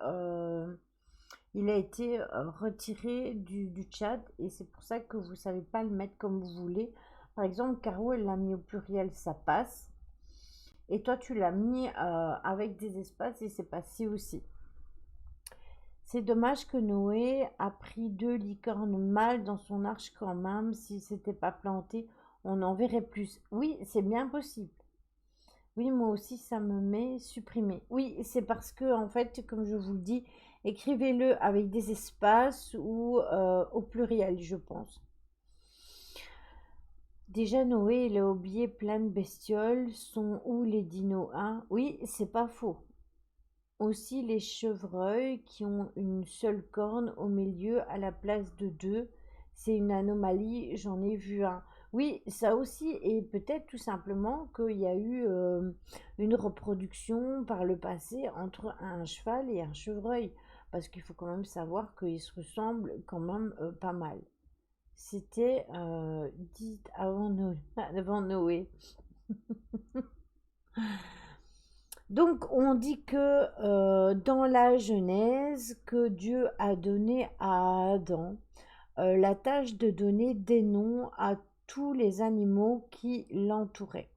retiré du chat. Et c'est pour ça que vous ne savez pas le mettre comme vous voulez. Par exemple, Caro, elle l'a mis au pluriel, ça passe. Et toi, tu l'as mis avec des espaces et c'est passé aussi. C'est dommage que Noé a pris 2 licornes mâles dans son arche quand même. S'il s'était pas planté, on en verrait plus. Oui, c'est bien possible. Oui, moi aussi, ça me met supprimé. Oui, c'est parce que, en fait, comme je vous le dis, écrivez-le avec des espaces ou au pluriel, je pense. Déjà, Noé, il a oublié plein de bestioles. Sont où les dinos, hein? Oui, c'est pas faux. Aussi les chevreuils qui ont une seule corne au milieu à la place de deux. C'est une anomalie, j'en ai vu un. Oui, ça aussi, et peut-être tout simplement qu'il y a eu une reproduction par le passé entre un cheval et un chevreuil, parce qu'il faut quand même savoir qu'ils se ressemblent quand même pas mal. C'était dit avant Noé. Avant Noé. Donc on dit que dans la Genèse, que Dieu a donné à Adam la tâche de donner des noms à tous les animaux qui l'entouraient.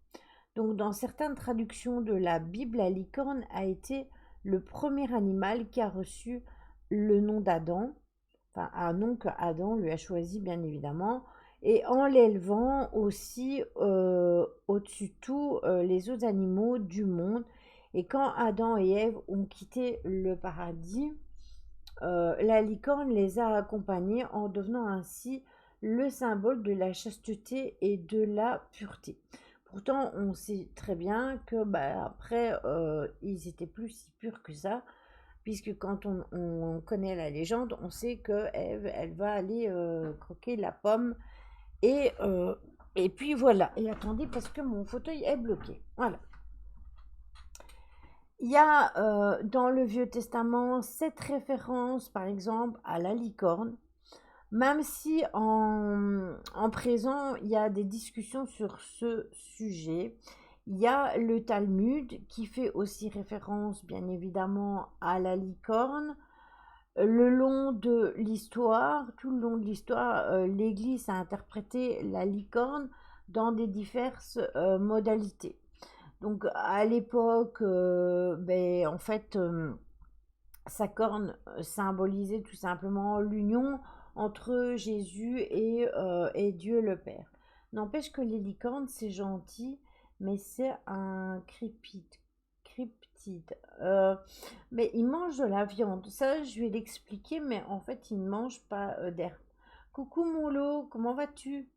Donc dans certaines traductions de la Bible, la licorne a été le premier animal qui a reçu le nom d'Adam, enfin un nom que Adam lui a choisi bien évidemment, et en l'élevant aussi au-dessus de tout les autres animaux du monde. Et quand Adam et Ève ont quitté le paradis, la licorne les a accompagnés en devenant ainsi le symbole de la chasteté et de la pureté. Pourtant, on sait très bien que après, ils étaient plus si purs que ça, puisque quand on connaît la légende, on sait que Ève, elle va aller croquer la pomme et puis voilà. Et attendez, parce que mon fauteuil est bloqué. Voilà. Il y a dans le Vieux Testament 7 références, par exemple, à la licorne, même si en présent, il y a des discussions sur ce sujet. Il y a le Talmud qui fait aussi référence, bien évidemment, à la licorne. Le long de l'histoire, tout le long de l'histoire, l'Église a interprété la licorne dans des diverses modalités. Donc à l'époque, en fait, sa corne symbolisait tout simplement l'union entre Jésus et Dieu le Père. N'empêche que les licornes, c'est gentil, mais c'est un cryptide. Mais il mange de la viande. Ça, je vais l'expliquer, mais en fait, il ne mange pas d'herbe. Coucou mon lot, comment vas-tu?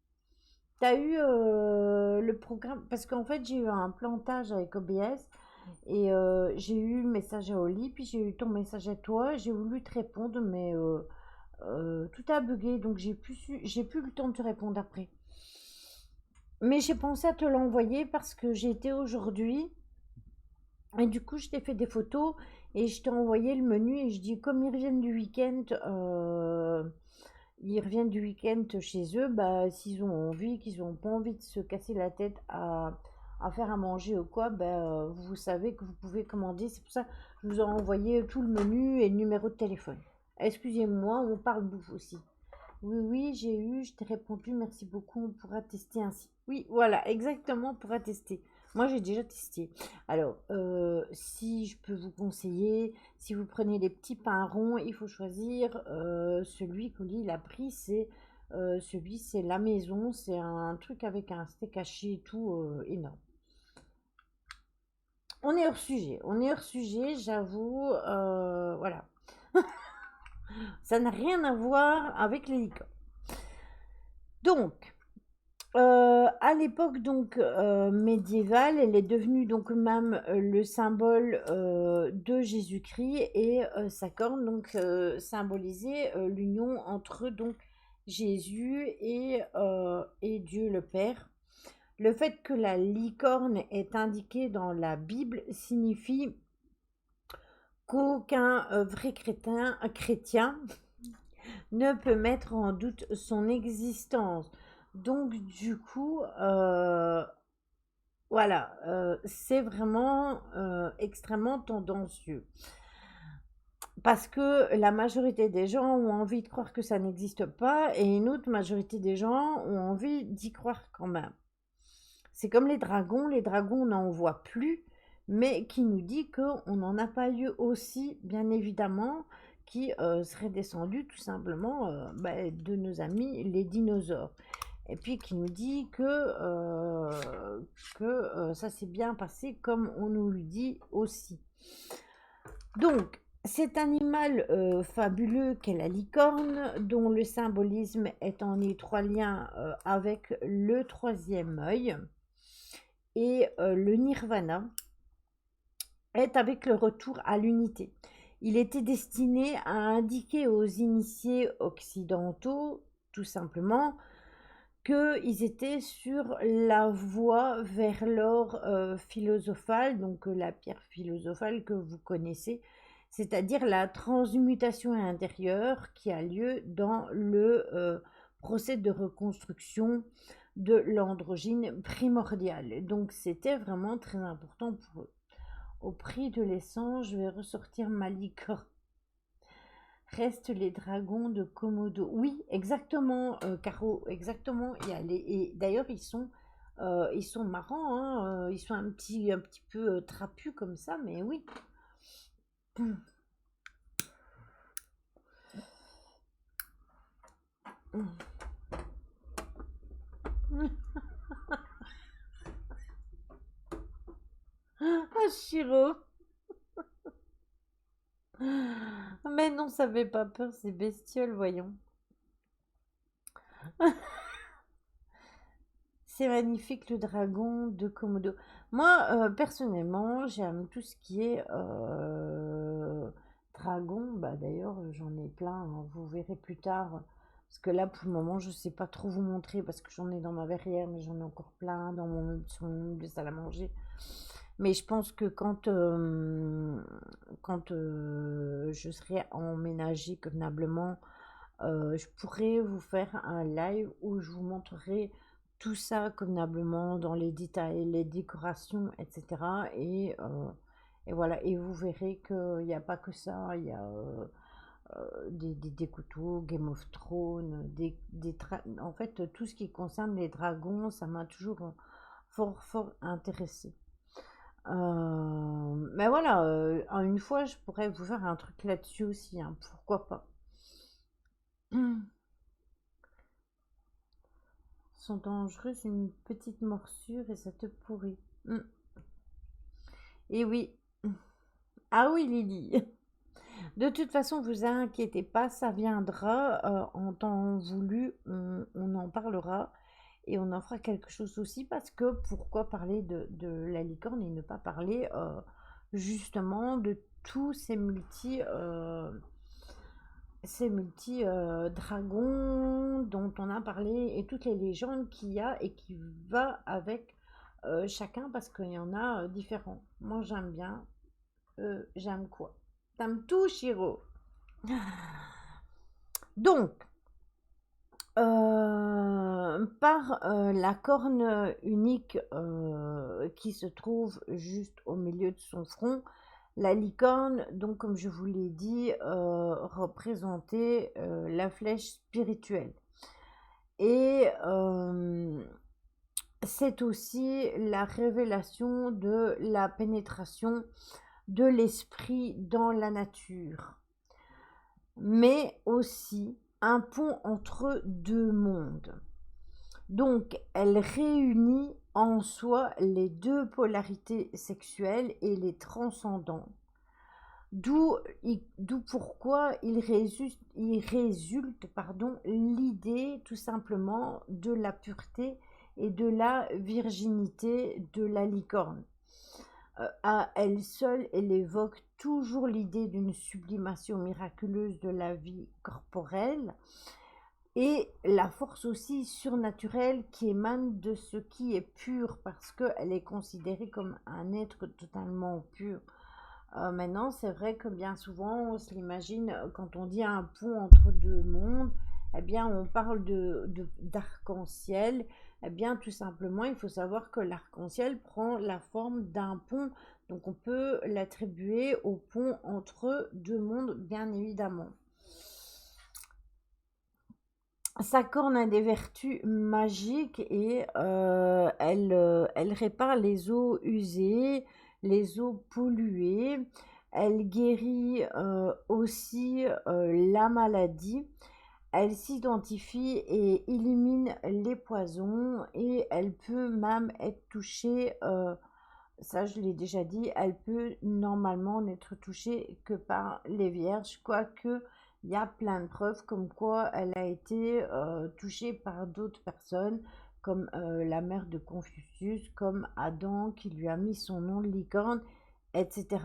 T'as eu le programme, parce qu'en fait j'ai eu un plantage avec OBS et j'ai eu le message à Oli, puis j'ai eu ton message à toi, j'ai voulu te répondre, mais tout a bugué, donc j'ai plus le temps de te répondre après. Mais j'ai pensé à te l'envoyer parce que j'ai été aujourd'hui, et du coup je t'ai fait des photos, et je t'ai envoyé le menu, et je dis comme ils reviennent du week-end, chez eux, s'ils ont envie, qu'ils n'ont pas envie de se casser la tête à faire à manger ou quoi, vous savez que vous pouvez commander. C'est pour ça que je vous ai envoyé tout le menu et le numéro de téléphone. Excusez-moi, on parle bouffe aussi. Oui, oui, je t'ai répondu, merci beaucoup, on pourra tester ainsi. Oui, voilà, exactement, on pourra tester. Moi, j'ai déjà testé. Alors, si je peux vous conseiller, si vous prenez les petits pains ronds, il faut choisir celui qu'Oli il a pris, c'est la maison, c'est un truc avec un steak haché et tout énorme. On est hors sujet, j'avoue, voilà. Ça n'a rien à voir avec les licornes. Donc, à l'époque donc médiévale, elle est devenue donc même le symbole de Jésus-Christ et sa corne donc symbolisait l'union entre donc Jésus et Dieu le Père. Le fait que la licorne est indiquée dans la Bible signifie qu'aucun vrai chrétien ne peut mettre en doute son existence. Donc du coup, voilà, c'est vraiment extrêmement tendancieux. Parce que la majorité des gens ont envie de croire que ça n'existe pas et une autre majorité des gens ont envie d'y croire quand même. C'est comme les dragons on n'en voit plus, mais qui nous dit qu'on n'en a pas eu aussi, bien évidemment, qui seraient descendus tout simplement de nos amis les dinosaures. Et puis qui nous dit que ça s'est bien passé comme on nous le dit aussi. Donc, cet animal fabuleux qu'est la licorne, dont le symbolisme est en étroit lien avec le troisième œil, et le nirvana est avec le retour à l'unité. Il était destiné à indiquer aux initiés occidentaux, tout simplement, qu'ils étaient sur la voie vers l'or philosophal, donc la pierre philosophale que vous connaissez, c'est-à-dire la transmutation intérieure qui a lieu dans le procès de reconstruction de l'androgyne primordial. Donc c'était vraiment très important pour eux. Au prix de l'essence, je vais ressortir ma licorne. Restent les dragons de Komodo. Oui, exactement, Caro, exactement. Et d'ailleurs, ils sont marrants, hein, ils sont un petit peu trapus comme ça, mais oui. Ah, Chiro. Mais non, ça fait pas peur, ces bestioles, voyons. C'est magnifique le dragon de Komodo. Moi, personnellement, j'aime tout ce qui est dragon. Bah, d'ailleurs, j'en ai plein, hein, vous verrez plus tard. Parce que là, pour le moment, je sais pas trop vous montrer parce que j'en ai dans ma verrière, mais j'en ai encore plein dans sur mon meuble de salle à manger. Mais je pense que quand je serai emménagée convenablement, je pourrais vous faire un live où je vous montrerai tout ça convenablement dans les détails, les décorations, etc. Et voilà, et vous verrez qu'il n'y a pas que ça, il y a des couteaux, Game of Thrones, en fait tout ce qui concerne les dragons, ça m'a toujours fort fort intéressé. Mais voilà, une fois je pourrais vous faire un truc là-dessus aussi, hein, pourquoi pas. Sont dangereuses, une petite morsure et ça te pourrit. Et oui. Ah oui, Lily. De toute façon, vous inquiétez pas, ça viendra en temps voulu. On en parlera et on en fera quelque chose aussi parce que pourquoi parler de la licorne et ne pas parler justement de tous ces multi dragons dont on a parlé et toutes les légendes qu'il y a et qui va avec chacun parce qu'il y en a différents. Moi j'aime bien. J'aime quoi? T'aimes tout, Shiro? Donc, par la corne unique qui se trouve juste au milieu de son front, la licorne, donc comme je vous l'ai dit, représentait la flèche spirituelle. Et c'est aussi la révélation de la pénétration de l'esprit dans la nature, mais aussi un pont entre deux mondes. Donc, elle réunit en soi les deux polarités sexuelles et les transcendants. D'où pourquoi il résulte l'idée tout simplement de la pureté et de la virginité de la licorne. À elle seule, elle évoque toujours l'idée d'une sublimation miraculeuse de la vie corporelle et la force aussi surnaturelle qui émane de ce qui est pur parce qu'elle est considérée comme un être totalement pur. Maintenant, c'est vrai que bien souvent, on se l'imagine, quand on dit un pont entre deux mondes, eh bien, on parle d'arc-en-ciel. Eh bien, tout simplement, il faut savoir que l'arc-en-ciel prend la forme d'un pont. Donc, on peut l'attribuer au pont entre deux mondes, bien évidemment. Sa corne a des vertus magiques et elle répare les eaux usées, les eaux polluées. Elle guérit aussi la maladie. Elle s'identifie et élimine les poisons et elle peut même être touchée, ça je l'ai déjà dit, elle peut normalement n'être touchée que par les vierges, quoique il y a plein de preuves comme quoi elle a été touchée par d'autres personnes, comme la mère de Confucius, comme Adam qui lui a mis son nom de licorne, etc.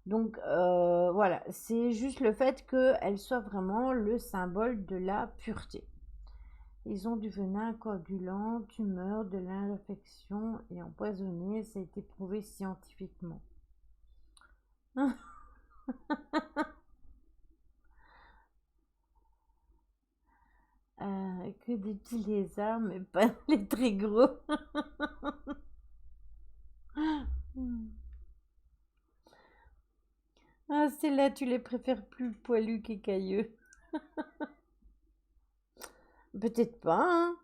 Donc voilà, c'est juste le fait qu'elle soit vraiment le symbole de la pureté. Ils ont du venin coagulant, tumeur, de l'infection et empoisonné, ça a été prouvé scientifiquement. Que des petits lézards, mais pas les très gros. Ah, c'est là, tu les préfères plus poilus qu'écailleux. Peut-être pas, hein.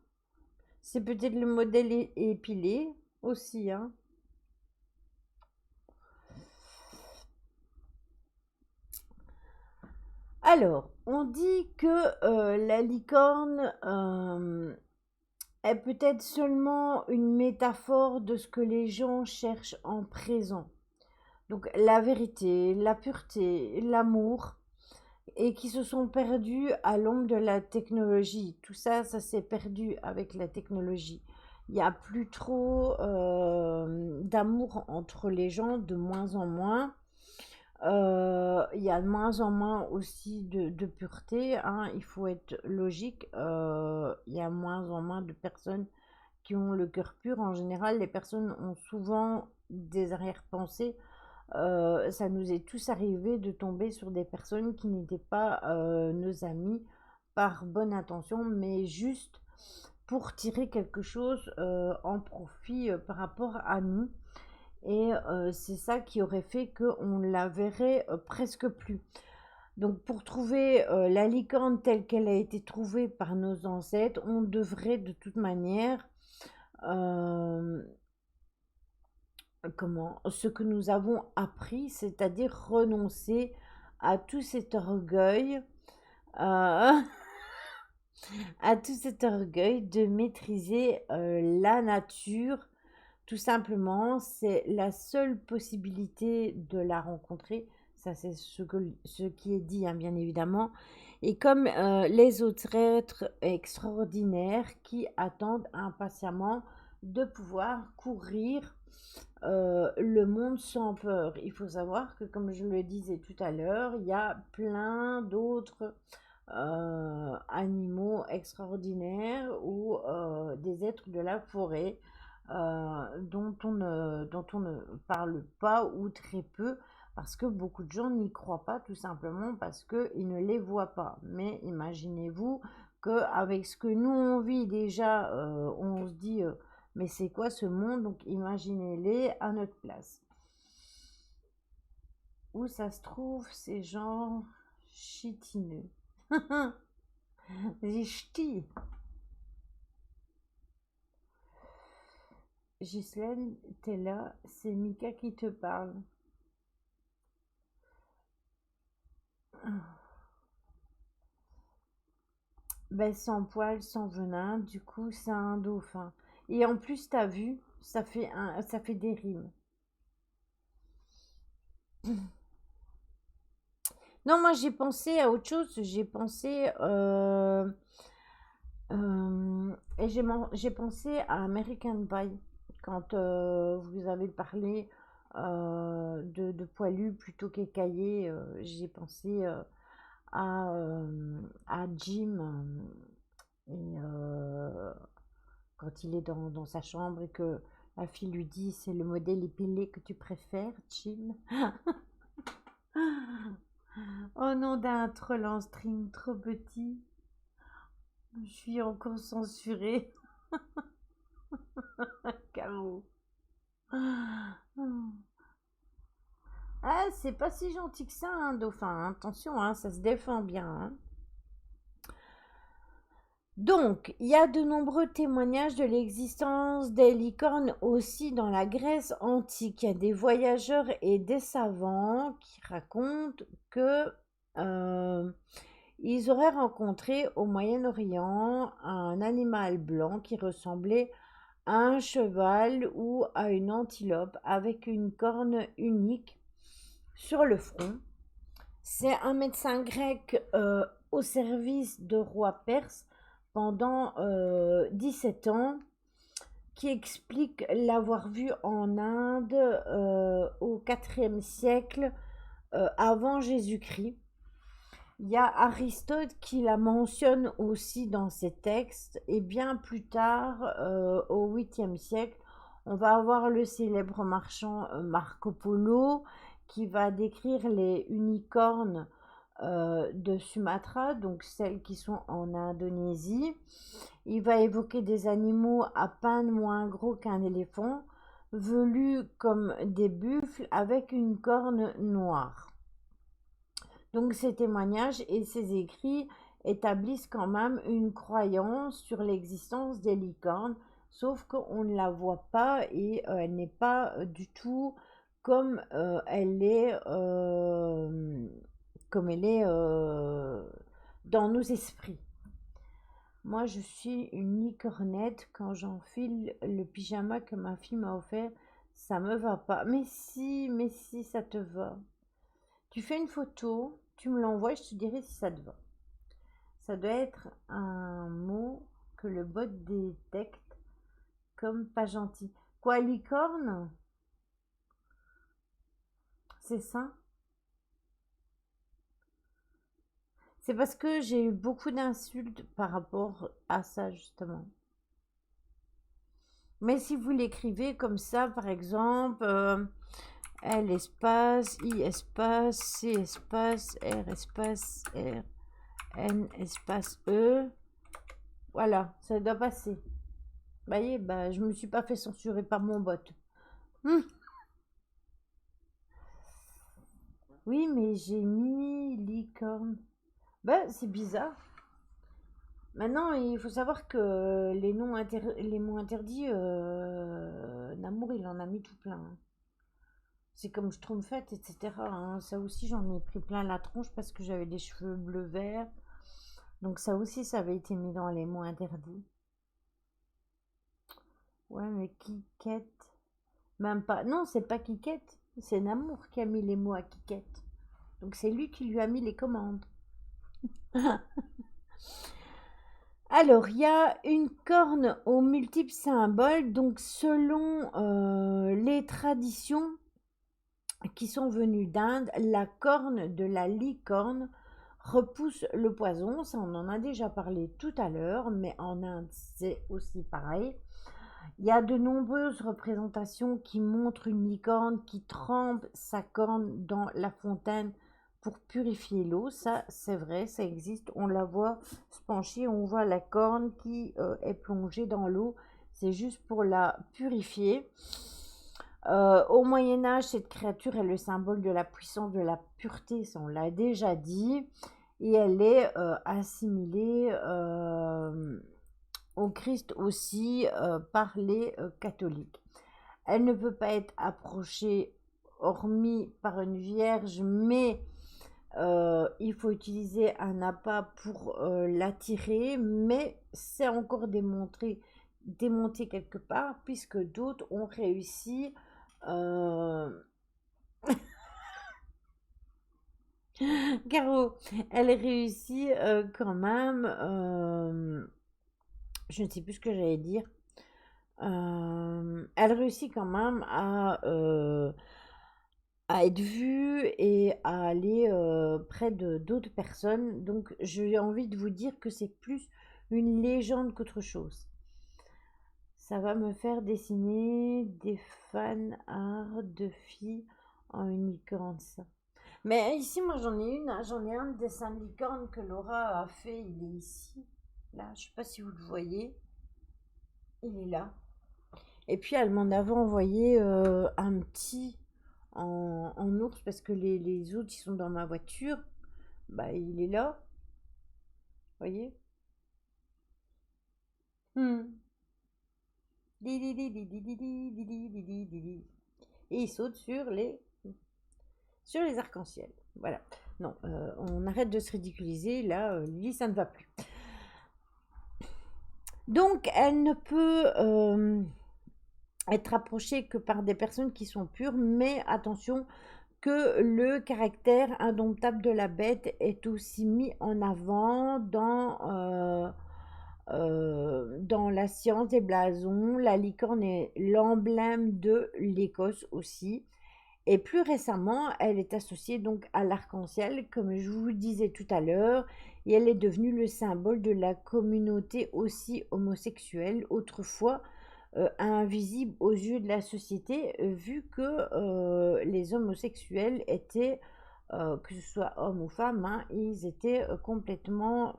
C'est peut-être le modèle épilé aussi, hein. Alors, on dit que la licorne est peut-être seulement une métaphore de ce que les gens cherchent en présent. Donc la vérité, la pureté, l'amour, et qui se sont perdus à l'ombre de la technologie. Tout ça, ça s'est perdu avec la technologie. Il n'y a plus trop d'amour entre les gens, de moins en moins. Il y a de moins en moins aussi de pureté, hein, il faut être logique. Il y a moins en moins de personnes qui ont le cœur pur. En général, les personnes ont souvent des arrière-pensées. Ça nous est tous arrivé de tomber sur des personnes qui n'étaient pas nos amis par bonne intention, mais juste pour tirer quelque chose en profit par rapport à nous. Et c'est ça qui aurait fait qu'on la verrait presque plus. Donc pour trouver la licorne telle qu'elle a été trouvée par nos ancêtres, on devrait de toute manière, euh, ce que nous avons appris, c'est-à-dire renoncer à tout cet orgueil, euh, à tout cet orgueil de maîtriser la nature. Tout simplement, c'est la seule possibilité de la rencontrer. Ça, c'est ce qui est dit, hein, bien évidemment. Et comme les autres êtres extraordinaires qui attendent impatiemment de pouvoir courir le monde sans peur. Il faut savoir que, comme je le disais tout à l'heure, il y a plein d'autres animaux extraordinaires ou des êtres de la forêt dont on ne parle pas ou très peu parce que beaucoup de gens n'y croient pas tout simplement parce qu'ils ne les voient pas. Mais imaginez-vous qu'avec ce que nous on vit déjà, on se dit mais c'est quoi ce monde? Donc imaginez-les à notre place. Où ça se trouve, ces gens chitineux. Les ch'tis. Ghislaine, t'es là, c'est Mika qui te parle. Ben, sans poil, sans venin, du coup, c'est un dauphin. Et en plus, t'as vu, ça fait des rimes. Non, moi, j'ai pensé à autre chose. J'ai pensé, et j'ai pensé à American Pie quand vous avez parlé de poilu plutôt qu'écaillé. J'ai pensé à Jim et quand il est dans sa chambre et que la fille lui dit c'est le modèle épilé que tu préfères, Jim. Oh non, d'un troll en string trop petit. Je suis encore censurée, Caro. Ah, c'est pas si gentil que ça, un dauphin, hein. Attention, hein, ça se défend bien, hein. Donc, il y a de nombreux témoignages de l'existence des licornes aussi dans la Grèce antique. Il y a des voyageurs et des savants qui racontent que ils auraient rencontré au Moyen-Orient un animal blanc qui ressemblait à un cheval ou à une antilope avec une corne unique sur le front. C'est un médecin grec au service de roi perse pendant 17 ans qui explique l'avoir vu en Inde au IVe siècle avant Jésus-Christ. Il y a Aristote qui la mentionne aussi dans ses textes et bien plus tard, au 8e siècle, on va avoir le célèbre marchand Marco Polo qui va décrire les unicornes de Sumatra, donc celles qui sont en Indonésie. Il va évoquer des animaux à peine moins gros qu'un éléphant, velus comme des buffles avec une corne noire. Donc ces témoignages et ces écrits établissent quand même une croyance sur l'existence des licornes, sauf qu'on ne la voit pas et elle n'est pas du tout comme comme elle est dans nos esprits. Moi, je suis une licornette quand j'enfile le pyjama que ma fille m'a offert. Ça me va pas. Mais si, ça te va. Tu fais une photo, tu me l'envoies et je te dirai si ça te va. Ça doit être un mot que le bot détecte comme pas gentil. Quoi, licorne? C'est ça? C'est parce que j'ai eu beaucoup d'insultes par rapport à ça, justement. Mais si vous l'écrivez comme ça, par exemple, L espace, I espace, C espace, R espace, R, N espace E, voilà, ça doit passer. Vous voyez, bah, je me suis pas fait censurer par mon bot. Oui, mais j'ai mis licorne. Bah, c'est bizarre. Maintenant, il faut savoir que les mots interdits, Namour, il en a mis tout plein, hein. C'est comme Schtroumpfette, etc., hein. Ça aussi, j'en ai pris plein la tronche parce que j'avais des cheveux bleu-vert. Donc ça aussi, ça avait été mis dans les mots interdits. Ouais, mais Kikette. Même pas. Non, c'est pas Kikette. C'est Namour qui a mis les mots à Kikette. Donc c'est lui qui lui a mis les commandes. Alors, il y a une corne aux multiples symboles. Donc, selon les traditions qui sont venues d'Inde, la corne de la licorne repousse le poison. Ça, on en a déjà parlé tout à l'heure, mais en Inde, c'est aussi pareil. Il y a de nombreuses représentations qui montrent une licorne qui trempe sa corne dans la fontaine pour purifier l'eau. Ça, c'est vrai, ça existe. On la voit se pencher, on voit la corne qui est plongée dans l'eau. C'est juste pour la purifier. Au Moyen Âge, cette créature est le symbole de la puissance, de la pureté, ça on l'a déjà dit. Et elle est assimilée au Christ aussi par les catholiques. Elle ne peut pas être approchée hormis par une vierge, mais il faut utiliser un appât pour l'attirer, mais c'est encore démonté quelque part, puisque d'autres ont réussi. euh, Caro, elle réussit quand même. Je ne sais plus ce que j'allais dire. Elle réussit quand même à être vue et à aller près de d'autres personnes. Donc, j'ai envie de vous dire que c'est plus une légende qu'autre chose. Ça va me faire dessiner des fan art de filles en unicorn, ça. Mais ici, moi, j'en ai un dessin de licorne que Laura a fait. Il est ici, là. Je sais pas si vous le voyez. Il est là. Et puis, elle m'en avait envoyé un petit en ours parce que les autres, ils sont dans ma voiture. Bah, il est là. Vous voyez? Hmm. Di, di, di, di, di, di, di, di, di, di, di, di, di. Et il saute sur les arcs-en-ciel. Voilà. Non, on arrête de se ridiculiser. Là, Lily, ça ne va plus. Donc, elle ne peut être approchée que par des personnes qui sont pures, mais attention que le caractère indomptable de la bête est aussi mis en avant dans la science des blasons. La licorne est l'emblème de l'Écosse aussi. Et plus récemment, elle est associée donc à l'arc-en-ciel, comme je vous disais tout à l'heure, et elle est devenue le symbole de la communauté aussi homosexuelle, autrefois invisible aux yeux de la société, vu que les homosexuels étaient, que ce soit hommes ou femmes, hein, ils étaient complètement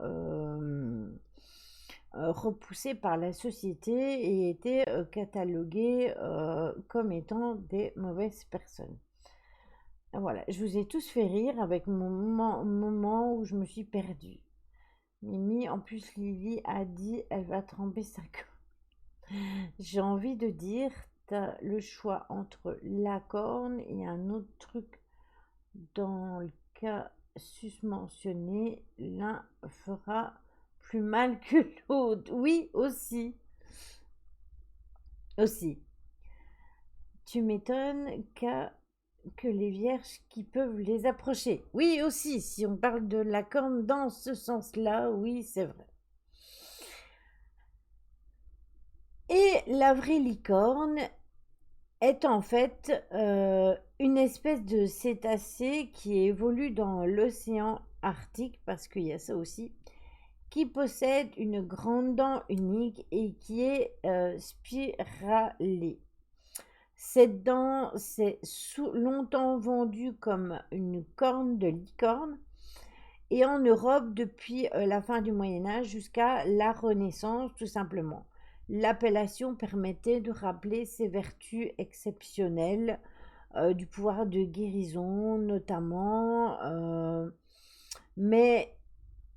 repoussés par la société et étaient catalogués comme étant des mauvaises personnes. Voilà, je vous ai tous fait rire avec mon moment où je me suis perdue. Mimi, en plus, Lily a dit elle va tremper sa corne. J'ai envie de dire, t'as le choix entre la corne et un autre truc. Dans le cas susmentionné, l'un fera plus mal que l'autre. Oui, aussi. Aussi. Tu m'étonnes que les vierges qui peuvent les approcher. Oui, aussi, si on parle de la corne dans ce sens-là, oui, c'est vrai. Et la vraie licorne est en fait une espèce de cétacé qui évolue dans l'océan Arctique, parce qu'il y a ça aussi, qui possède une grande dent unique et qui est spiralée. Cette dent s'est longtemps vendue comme une corne de licorne et en Europe depuis la fin du Moyen Âge jusqu'à la Renaissance tout simplement. L'appellation permettait de rappeler ses vertus exceptionnelles du pouvoir de guérison notamment, mais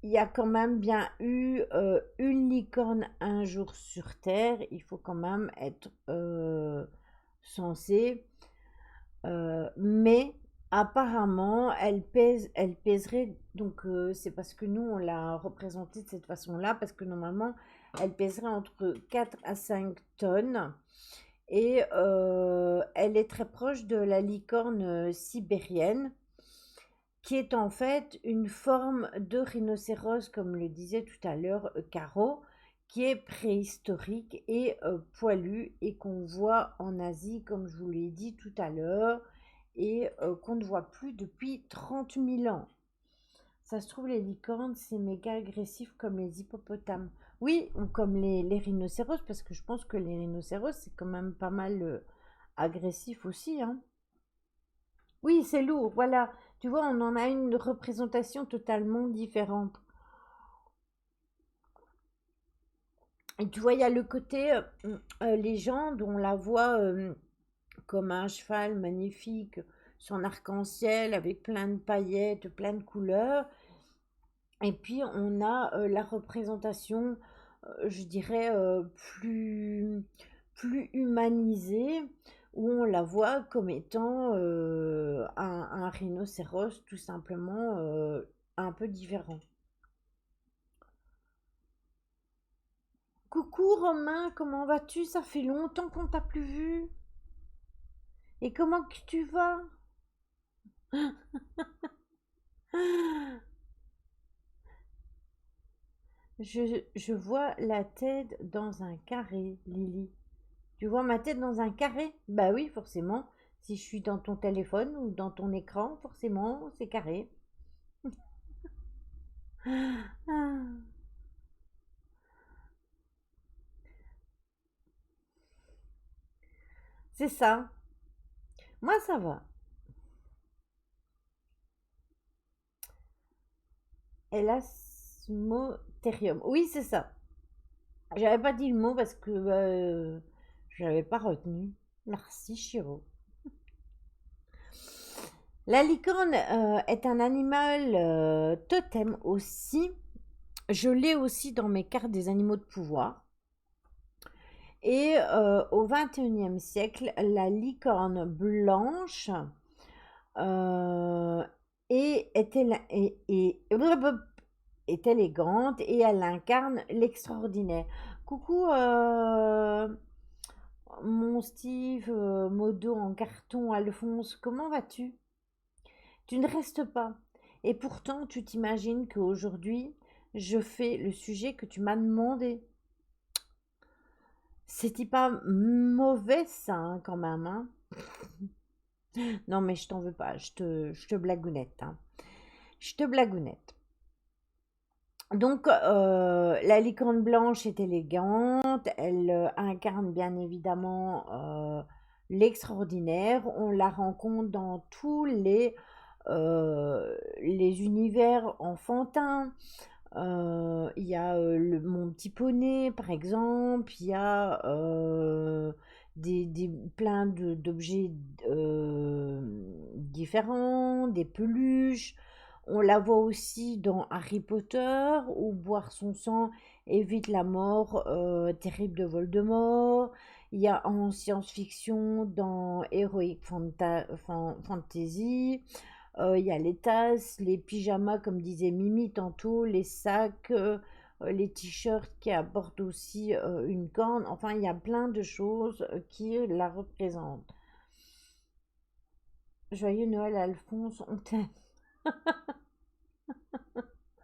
il y a quand même bien eu une licorne un jour sur Terre, il faut quand même être censé. Mais apparemment, elle pèserait, donc c'est parce que nous, on l'a représentée de cette façon-là, parce que normalement, elle pèserait entre 4 à 5 tonnes. Et elle est très proche de la licorne sibérienne, qui est en fait une forme de rhinocéros, comme le disait tout à l'heure Caro, qui est préhistorique et poilu et qu'on voit en Asie, comme je vous l'ai dit tout à l'heure, et qu'on ne voit plus depuis 30 000 ans. Ça se trouve, les licornes, c'est méga agressif comme les hippopotames. Oui, ou comme les rhinocéros, parce que je pense que les rhinocéros, c'est quand même pas mal agressif aussi, hein. Oui, c'est lourd, voilà. Tu vois, on en a une représentation totalement différente. Et tu vois, il y a le côté légende, on la voit comme un cheval magnifique, son arc-en-ciel avec plein de paillettes, plein de couleurs. Et puis, on a la représentation, je dirais, plus humanisée, où on la voit comme étant un rhinocéros tout simplement un peu différent. Coucou Romain, comment vas-tu? Ça fait longtemps qu'on t'a plus vu. Et comment que tu vas? Je vois la tête dans un carré, Lily. Tu vois ma tête dans un carré? Bah oui, forcément. Si je suis dans ton téléphone ou dans ton écran, forcément, c'est carré. Ah, c'est ça. Moi, ça va. Elasmotherium. Oui, c'est ça. J'avais pas dit le mot parce que je l'avais pas retenu. Merci, Chiro. La licorne est un animal totem aussi. Je l'ai aussi dans mes cartes des animaux de pouvoir. Et au XXIe siècle, la licorne blanche euh, est élégante et elle incarne l'extraordinaire. Coucou mon Steve, Modo en carton, Alphonse, comment vas-tu? Tu ne restes pas. Et pourtant, tu t'imagines qu'aujourd'hui, je fais le sujet que tu m'as demandé. C'était pas mauvais ça, hein, quand même, hein. Non, mais je t'en veux pas, je te blagounette, hein. Je te blagounette. Donc, la licorne blanche est élégante, elle incarne bien évidemment l'extraordinaire. On la rencontre dans tous les univers enfantins. Il y a mon petit poney, par exemple. Il y a plein d'objets différents, des peluches. On la voit aussi dans Harry Potter, où boire son sang évite la mort terrible de Voldemort. Il y a en science-fiction dans Fantasy. Il y a les tasses, les pyjamas, comme disait Mimi tantôt, les sacs, les t-shirts qui apportent aussi une corne. Enfin, il y a plein de choses qui la représentent. Joyeux Noël, Alphonse, on t'aime.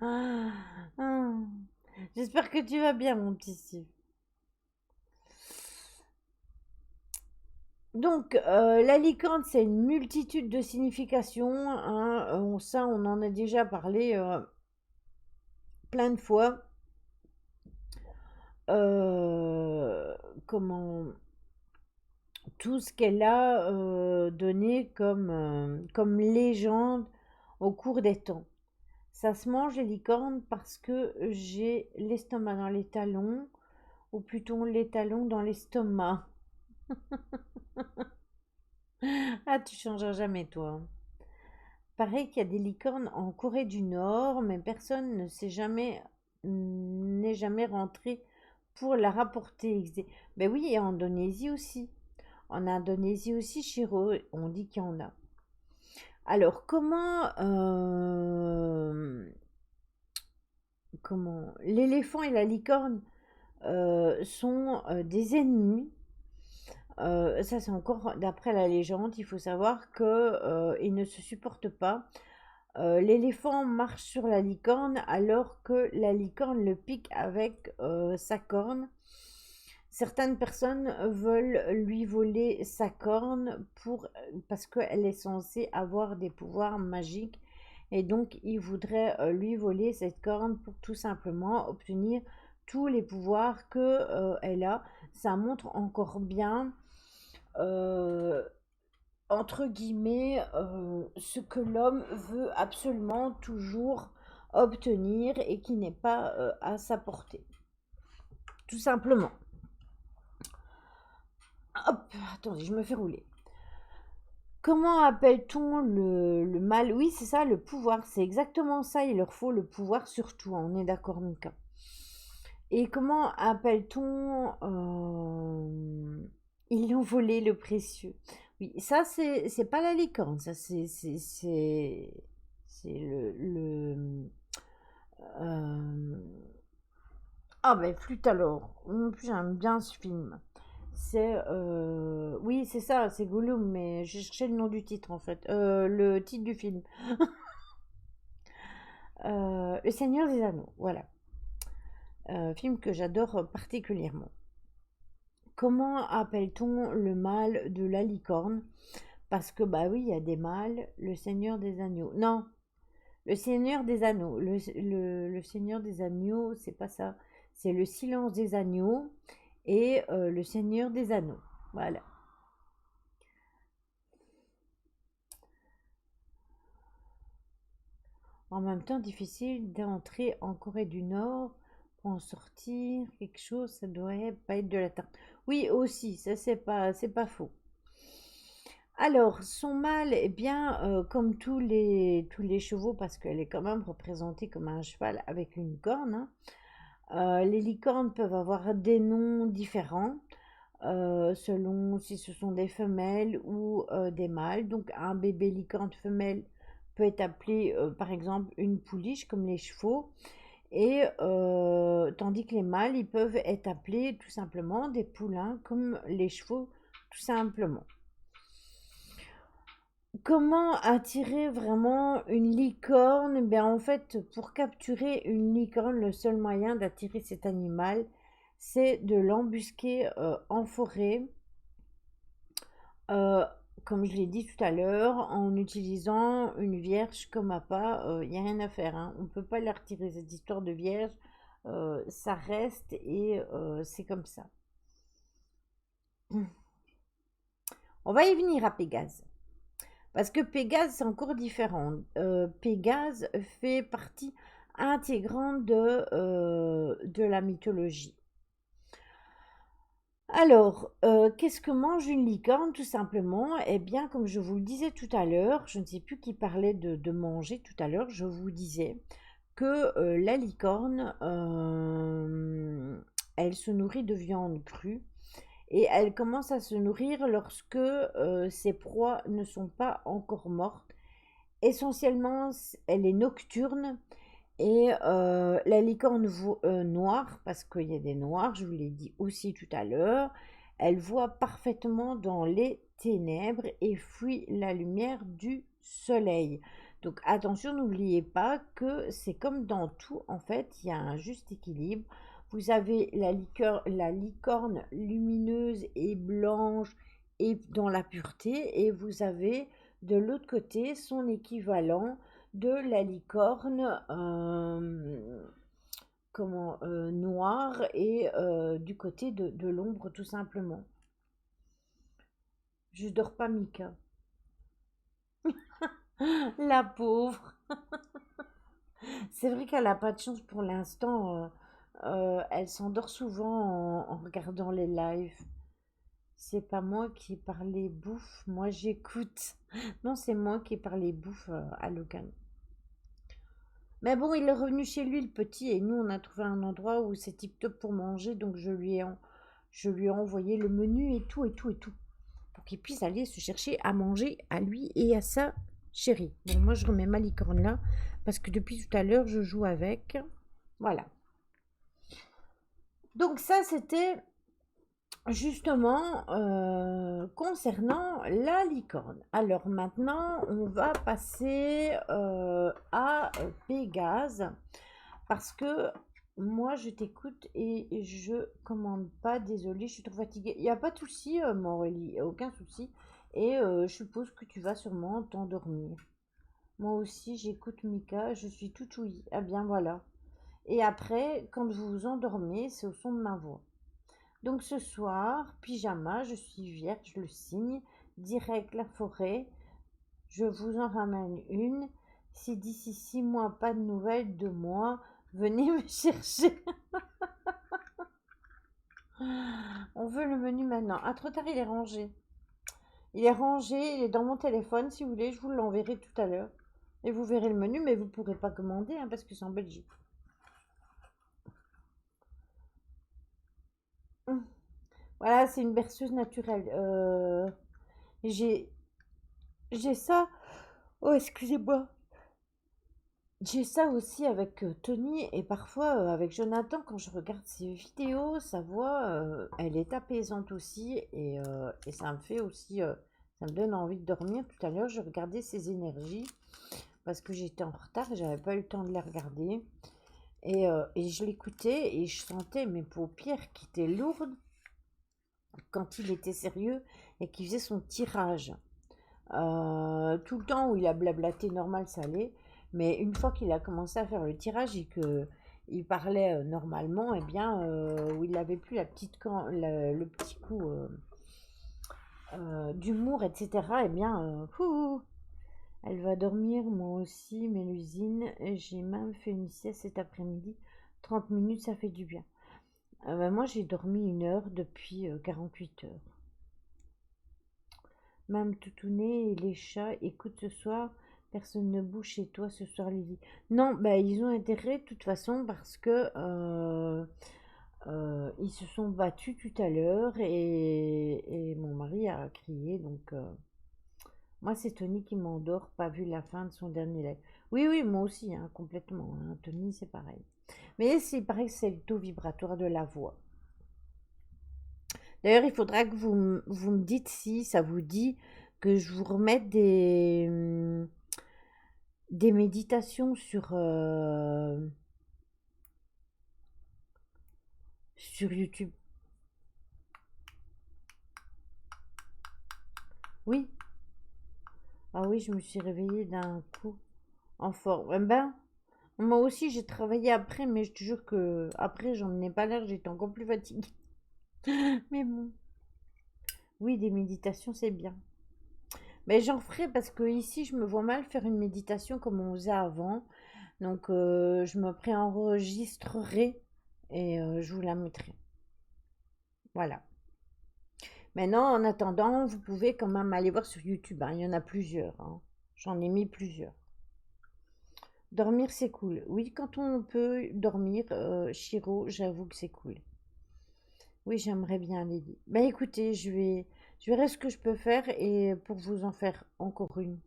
Ah, ah. J'espère que tu vas bien, mon petit Steve. Donc, la licorne, c'est une multitude de significations, hein. Ça, on en a déjà parlé plein de fois. Euh, comment tout ce qu'elle a donné comme légende au cours des temps. Ça se mange les licornes parce que j'ai l'estomac dans les talons, ou plutôt les talons dans l'estomac. Ah, tu changeras jamais, toi. Pareil qu'il y a des licornes en Corée du Nord, mais personne ne sait jamais, n'est jamais rentré pour la rapporter. Ben oui, et en Indonésie aussi. En Indonésie aussi, Chiro, on dit qu'il y en a. Alors, comment l'éléphant et la licorne sont des ennemis. Ça, c'est encore d'après la légende. Il faut savoir que ils ne se supportent pas. L'éléphant marche sur la licorne alors que la licorne le pique avec sa corne. Certaines personnes veulent lui voler sa corne parce qu'elle est censée avoir des pouvoirs magiques et donc ils voudraient lui voler cette corne pour tout simplement obtenir tous les pouvoirs que elle a. Ça montre encore bien euh, entre guillemets ce que l'homme veut absolument toujours obtenir et qui n'est pas à sa portée. Tout simplement. Hop, attendez, je me fais rouler. Comment appelle-t-on le mal? Oui, c'est ça, le pouvoir. C'est exactement ça. Il leur faut le pouvoir surtout, hein. On est d'accord, Mika. Et comment appelle-t-on Ils l'ont volé le précieux. Oui, ça c'est pas la licorne, ça c'est euh, ah ben flûte alors. J'aime bien ce film. C'est oui, c'est ça, c'est Gollum, mais j'ai cherché le nom du titre en fait. Le titre du film. Le Seigneur des Anneaux, voilà. Film que j'adore particulièrement. Comment appelle-t-on le mâle de la licorne? Parce que, bah oui, il y a des mâles, le Seigneur des Agneaux. Non, le Seigneur des Anneaux. Le Seigneur des Agneaux, c'est pas ça. C'est le silence des agneaux et le Seigneur des Anneaux. Voilà. En même temps, difficile d'entrer en Corée du Nord pour en sortir quelque chose, ça doit pas être de la tarte. Oui, aussi, ça c'est pas faux. Alors, son mâle, eh bien, comme tous les chevaux, parce qu'elle est quand même représentée comme un cheval avec une corne, hein, les licornes peuvent avoir des noms différents selon si ce sont des femelles ou des mâles. Donc, un bébé licorne femelle peut être appelé, par exemple, une pouliche, comme les chevaux, et tandis que les mâles, ils peuvent être appelés tout simplement des poulains, comme les chevaux, tout simplement. Comment attirer vraiment une licorne? Ben, en fait, pour capturer une licorne, le seul moyen d'attirer cet animal, c'est de l'embusquer en forêt, euh, comme je l'ai dit tout à l'heure, en utilisant une vierge comme appât. Il n'y a rien à faire, hein. On ne peut pas la retirer, cette histoire de vierge. Ça reste et c'est comme ça. On va y venir à Pégase. Parce que Pégase, c'est encore différent. Pégase fait partie intégrante de la mythologie. Alors, qu'est-ce que mange une licorne? Tout simplement, eh bien, comme je vous le disais tout à l'heure, je ne sais plus qui parlait de manger tout à l'heure, je vous disais que la licorne, elle se nourrit de viande crue et elle commence à se nourrir lorsque ses proies ne sont pas encore mortes. Essentiellement, elle est nocturne et la licorne noire, parce qu'il y a des noirs, je vous l'ai dit aussi tout à l'heure, elle voit parfaitement dans les ténèbres et fuit la lumière du soleil. Donc attention, n'oubliez pas que c'est comme dans tout, en fait, il y a un juste équilibre. Vous avez la licorne lumineuse et blanche et dans la pureté, et vous avez de l'autre côté son équivalent de la licorne noire et du côté de l'ombre tout simplement. Je dors pas Mika. La pauvre. C'est vrai qu'elle a pas de chance pour l'instant. Elle s'endort souvent en regardant les lives. C'est pas moi qui ai parlé bouffe, moi j'écoute. Non, c'est moi qui ai parlé bouffe à Logan. Mais bon, il est revenu chez lui, le petit, et nous, on a trouvé un endroit où c'est tip-top pour manger, donc je lui ai envoyé le menu et tout, et tout, et tout, pour qu'il puisse aller se chercher à manger à lui et à sa chérie. Bon, moi, je remets ma licorne là, parce que depuis tout à l'heure, je joue avec. Voilà. Donc ça, c'était justement concernant la licorne. Alors maintenant, on va passer à Pégase. Parce que moi, je t'écoute et je commande pas. Désolée, je suis trop fatiguée. Il n'y a pas de souci, Aurélie, aucun souci. Et je suppose que tu vas sûrement t'endormir. Moi aussi, j'écoute Mika, je suis toute ouïe. Ah bien, voilà. Et après, quand vous vous endormez, c'est au son de ma voix. Donc ce soir, pyjama, je suis vierge, le signe, direct la forêt. Je vous en ramène une. Si d'ici 6 mois, pas de nouvelles de moi, venez me chercher. On veut le menu maintenant. Ah, trop tard, il est rangé. Il est rangé, il est dans mon téléphone. Si vous voulez, je vous l'enverrai tout à l'heure. Et vous verrez le menu, mais vous ne pourrez pas commander hein, parce que c'est en Belgique. Hum. Voilà, c'est une berceuse naturelle. J'ai j'ai ça. Oh, excusez-moi. J'ai ça aussi avec Tony et parfois avec Jonathan quand je regarde ses vidéos, sa voix, elle est apaisante aussi et ça me fait aussi, ça me donne envie de dormir. Tout à l'heure, je regardais ses énergies parce que j'étais en retard et j'avais pas eu le temps de les regarder et je l'écoutais et je sentais mes paupières qui étaient lourdes quand il était sérieux et qu'il faisait son tirage. Tout le temps où il a blablaté normal, ça allait. Mais une fois qu'il a commencé à faire le tirage et que il parlait normalement, eh bien, où il n'avait plus la petite le petit coup d'humour, etc., eh bien, elle va dormir, moi aussi, Mélusine. J'ai même fait une sieste cet après-midi. 30 minutes, ça fait du bien. Ben, moi, j'ai dormi 1 heure depuis 48 heures. Mam Toutounet et les chats, écoute ce soir, personne ne bouge chez toi ce soir, Lily. Non, bah ils ont intérêt de toute façon parce que ils se sont battus tout à l'heure et mon mari a crié. Donc moi c'est Tony qui m'endort, pas vu la fin de son dernier live. Oui, oui, moi aussi, hein, complètement, hein. Tony c'est pareil. Mais c'est pareil que c'est le taux vibratoire de la voix. D'ailleurs, il faudra que vous me dites si ça vous dit que je vous remette des méditations sur YouTube. Oui, ah oui, je me suis réveillée d'un coup en forme. Eh ben, moi aussi j'ai travaillé après, mais je te jure que après j'en ai pas l'air, j'étais encore plus fatiguée. Mais bon, oui, des méditations c'est bien. Mais j'en ferai parce que ici je me vois mal faire une méditation comme on faisait avant. Donc je me préenregistrerai et je vous la mettrai. Voilà. Maintenant, en attendant, vous pouvez quand même aller voir sur YouTube, hein. Il y en a plusieurs, hein. J'en ai mis plusieurs. Dormir, c'est cool. Oui, quand on peut dormir, Chiro, j'avoue que c'est cool. Oui, j'aimerais bien Lily. Ben écoutez, je verrai ce que je peux faire et pour vous en faire encore une.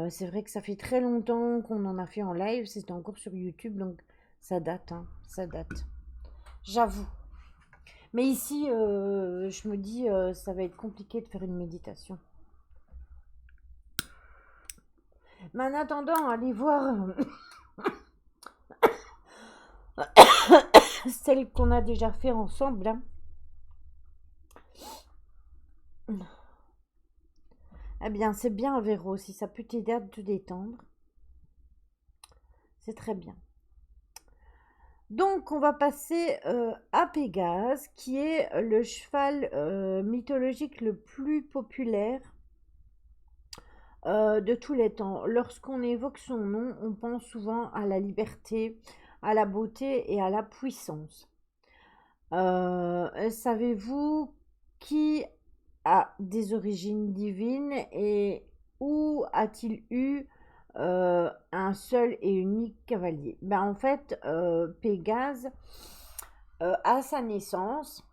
C'est vrai que ça fait très longtemps qu'on en a fait en live, c'était encore sur YouTube, donc ça date, hein, ça date. J'avoue. Mais ici, je me dis, ça va être compliqué de faire une méditation. Mais en attendant, allez voir celle qu'on a déjà fait ensemble, hein. Eh bien, c'est bien, Véro, si ça peut t'aider à te détendre, c'est très bien. Donc, on va passer à Pégase, qui est le cheval mythologique le plus populaire de tous les temps. Lorsqu'on évoque son nom, on pense souvent à la liberté, à la beauté et à la puissance. Savez-vous qui a des origines divines et où a-t-il eu un seul et unique cavalier? Ben, en fait, Pégase, à sa naissance,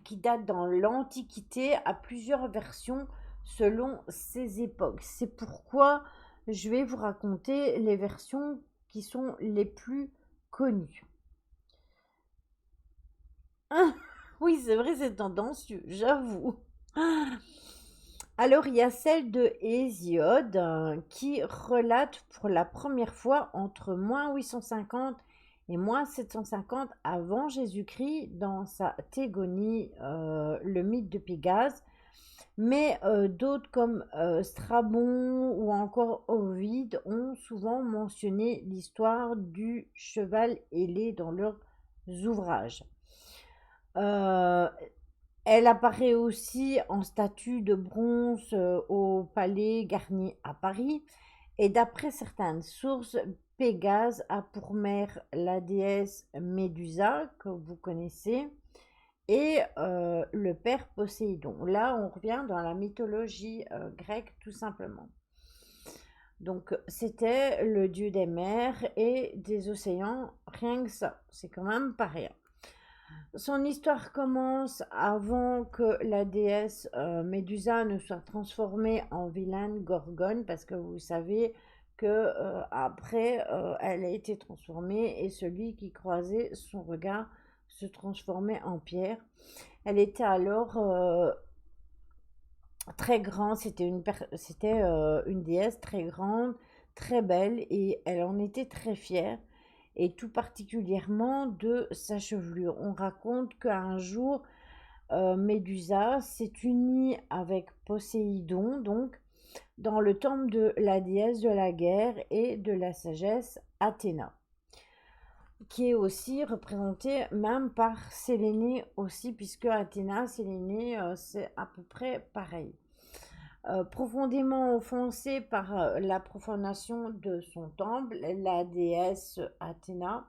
qui date dans l'Antiquité, a plusieurs versions selon ses époques. C'est pourquoi je vais vous raconter les versions qui sont les plus connues. Ah, oui, c'est vrai, c'est tendancieux, j'avoue. Alors, il y a celle de Hésiode qui relate pour la première fois entre -850 et -750 avant Jésus-Christ dans sa Thégonie, le mythe de Pégase. Mais d'autres comme Strabon ou encore Ovide ont souvent mentionné l'histoire du cheval ailé dans leurs ouvrages. Euh, Elle apparaît aussi en statue de bronze au palais Garnier à Paris. Et d'après certaines sources, Pégase a pour mère la déesse Médusa, que vous connaissez, et le père Poséidon. Là, on revient dans la mythologie grecque, tout simplement. Donc, c'était le dieu des mers et des océans, rien que ça. C'est quand même pas rien. Son histoire commence avant que la déesse Médusa ne soit transformée en vilaine gorgone, parce que vous savez que après elle a été transformée et celui qui croisait son regard se transformait en pierre. Elle était alors très grande, c'était une déesse très grande, très belle et elle en était très fière et tout particulièrement de sa chevelure. On raconte qu'un jour, Médusa s'est unie avec Poséidon, donc, dans le temple de la déesse de la guerre et de la sagesse Athéna, qui est aussi représentée même par Sélénée aussi, puisque Athéna, Sélénée, c'est à peu près pareil. Profondément offensée par la profanation de son temple, la déesse Athéna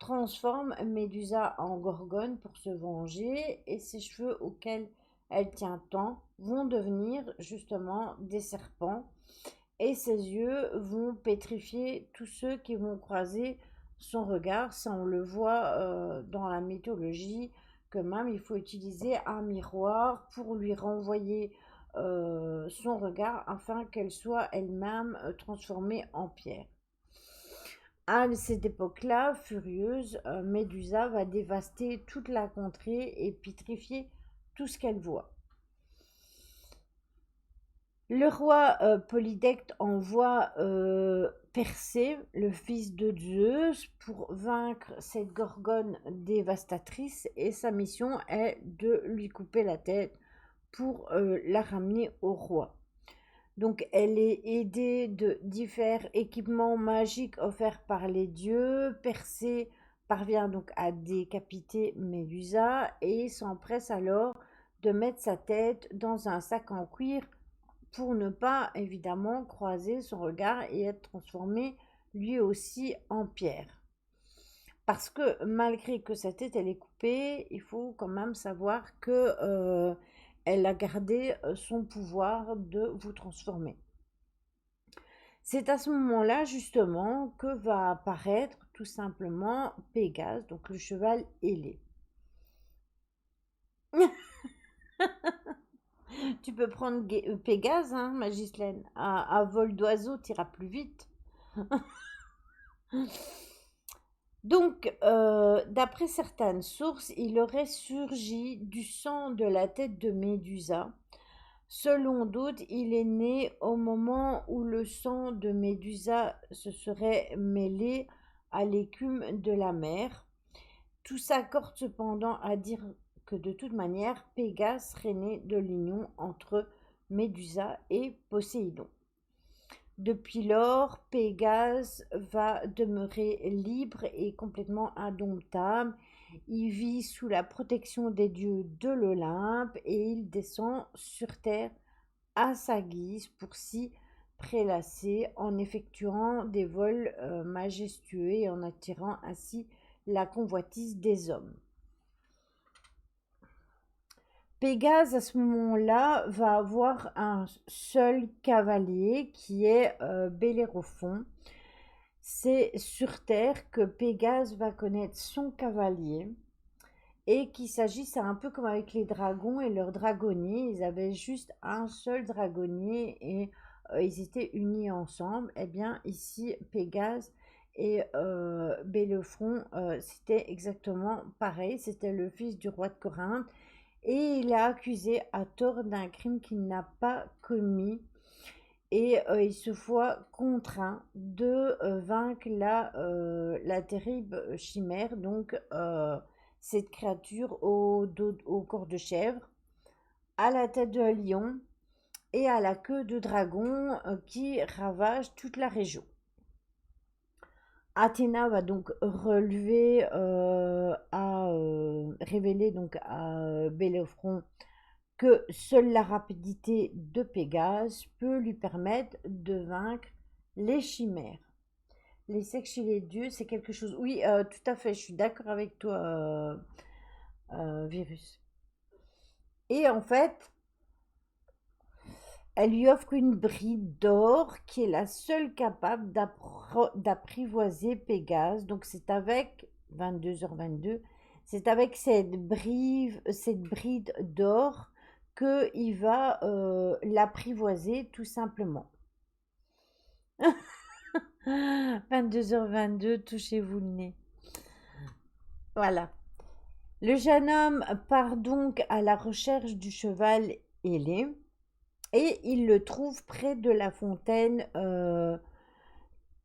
transforme Médusa en gorgone pour se venger et ses cheveux auxquels elle tient tant vont devenir justement des serpents et ses yeux vont pétrifier tous ceux qui vont croiser son regard. Ça, on le voit dans la mythologie, que même il faut utiliser un miroir pour lui renvoyer son regard afin qu'elle soit elle-même transformée en pierre. À cette époque-là, furieuse, Médusa va dévaster toute la contrée et pétrifier tout ce qu'elle voit. Le roi Polydecte envoie Persée, le fils de Zeus, pour vaincre cette gorgone dévastatrice et sa mission est de lui couper la tête pour la ramener au roi. Donc elle est aidée de divers équipements magiques offerts par les dieux. Persée parvient donc à décapiter Médusa et s'empresse alors de mettre sa tête dans un sac en cuir pour ne pas évidemment croiser son regard et être transformé lui aussi en pierre. Parce que malgré que sa tête elle est coupée, il faut quand même savoir que elle a gardé son pouvoir de vous transformer. C'est à ce moment-là justement que va apparaître tout simplement Pégase, donc le cheval ailé. Tu peux prendre Pégase, hein, Magislaine. À vol d'oiseau, t'iras plus vite. Donc, d'après certaines sources, il aurait surgi du sang de la tête de Médusa. Selon d'autres, il est né au moment où le sang de Médusa se serait mêlé à l'écume de la mer. Tout s'accorde cependant à dire que de toute manière, Pégase serait né de l'union entre Médusa et Poséidon. Depuis lors, Pégase va demeurer libre et complètement indomptable. Il vit sous la protection des dieux de l'Olympe et il descend sur terre à sa guise pour s'y prélasser en effectuant des vols majestueux et en attirant ainsi la convoitise des hommes. Pégase, à ce moment-là, va avoir un seul cavalier qui est Bellérophon. C'est sur Terre que Pégase va connaître son cavalier et qu'il s'agit, c'est un peu comme avec les dragons et leurs dragonniers. Ils avaient juste un seul dragonnier et ils étaient unis ensemble. Eh bien, ici, Pégase et Bellérophon, c'était exactement pareil. C'était le fils du roi de Corinthe et il est accusé à tort d'un crime qu'il n'a pas commis et il se voit contraint de vaincre la terrible chimère, donc cette créature au corps de chèvre, à la tête de lion et à la queue de dragon qui ravage toute la région. Athéna va donc révéler donc à Bellérophon que seule la rapidité de Pégase peut lui permettre de vaincre les chimères. Les sexes chez les dieux, c'est quelque chose. Oui, tout à fait, je suis d'accord avec toi, Virus. Et en fait, elle lui offre une bride d'or qui est la seule capable d'apprivoiser Pégase. Donc c'est avec 22h22 C'est avec cette bride d'or qu'il va l'apprivoiser tout simplement. 22h22, touchez-vous le nez. Voilà. Le jeune homme part donc à la recherche du cheval ailé et il le trouve près de la fontaine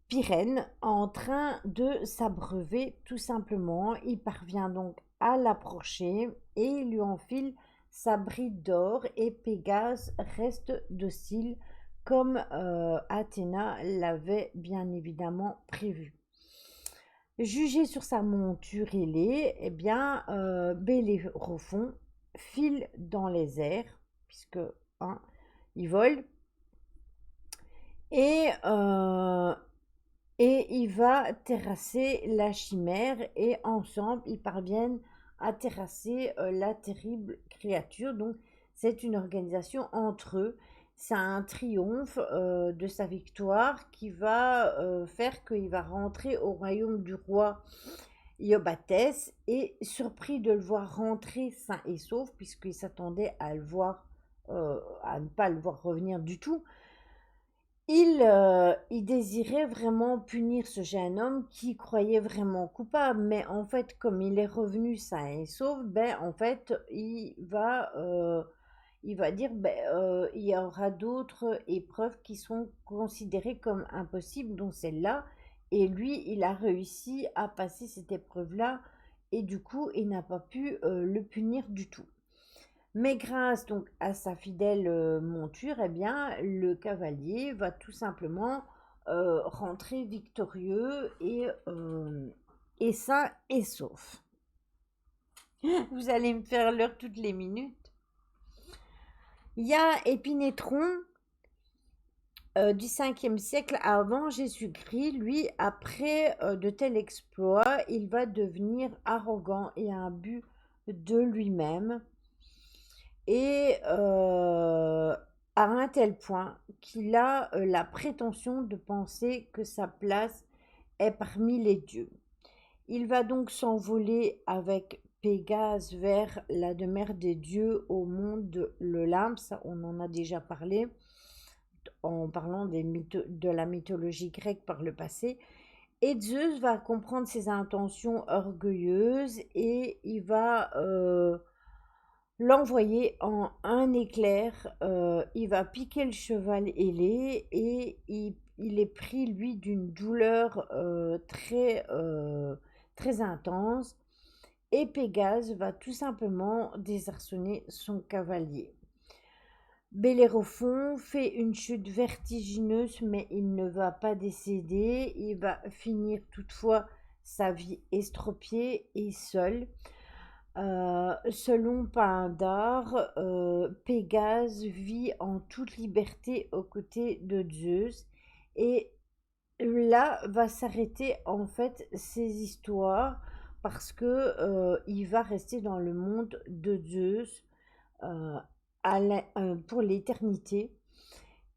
Pyrène en train de s'abreuver tout simplement. Il parvient donc à l'approcher et il lui enfile sa bride d'or et Pégase reste docile comme Athéna l'avait bien évidemment prévu. Jugé sur sa monture ailée, eh bien, Bellérophon file dans les airs, puisque hein, il vole, et, euh, et il va terrasser la chimère, et ensemble, ils parviennent à terrasser la terrible créature. Donc, c'est une organisation entre eux. C'est un triomphe de sa victoire qui va faire qu'il va rentrer au royaume du roi Iobates et surpris de le voir rentrer sain et sauf, puisqu'il s'attendait à le voir, à ne pas le voir revenir du tout. Il désirait vraiment punir ce jeune homme qui croyait vraiment coupable, mais en fait, comme il est revenu sain et sauf, ben en fait, il va dire, ben, il y aura d'autres épreuves qui sont considérées comme impossibles, dont celle-là. Et lui, il a réussi à passer cette épreuve-là, et du coup, il n'a pas pu le punir du tout. Mais grâce donc à sa fidèle monture, eh bien, le cavalier va tout simplement rentrer victorieux et sain et sauf. Vous allez me faire l'heure toutes les minutes. Il y a Épinétron du 5e siècle avant Jésus-Christ. Lui, après de tels exploits, il va devenir arrogant et imbu de lui-même. Et à un tel point qu'il a la prétention de penser que sa place est parmi les dieux. Il va donc s'envoler avec Pégase vers la demeure des dieux au monde de l'Olympe. Ça, on en a déjà parlé en parlant de la mythologie grecque par le passé. Et Zeus va comprendre ses intentions orgueilleuses et il va l'envoyer en un éclair. Il va piquer le cheval ailé et il est pris, lui, d'une douleur très intense. Et Pégase va tout simplement désarçonner son cavalier. Bellérophon fait une chute vertigineuse, mais il ne va pas décéder. Il va finir toutefois sa vie estropiée et seul. Selon Pindare, Pégase vit en toute liberté aux côtés de Zeus. Et là va s'arrêter en fait ces histoires parce que il va rester dans le monde de Zeus euh, pour l'éternité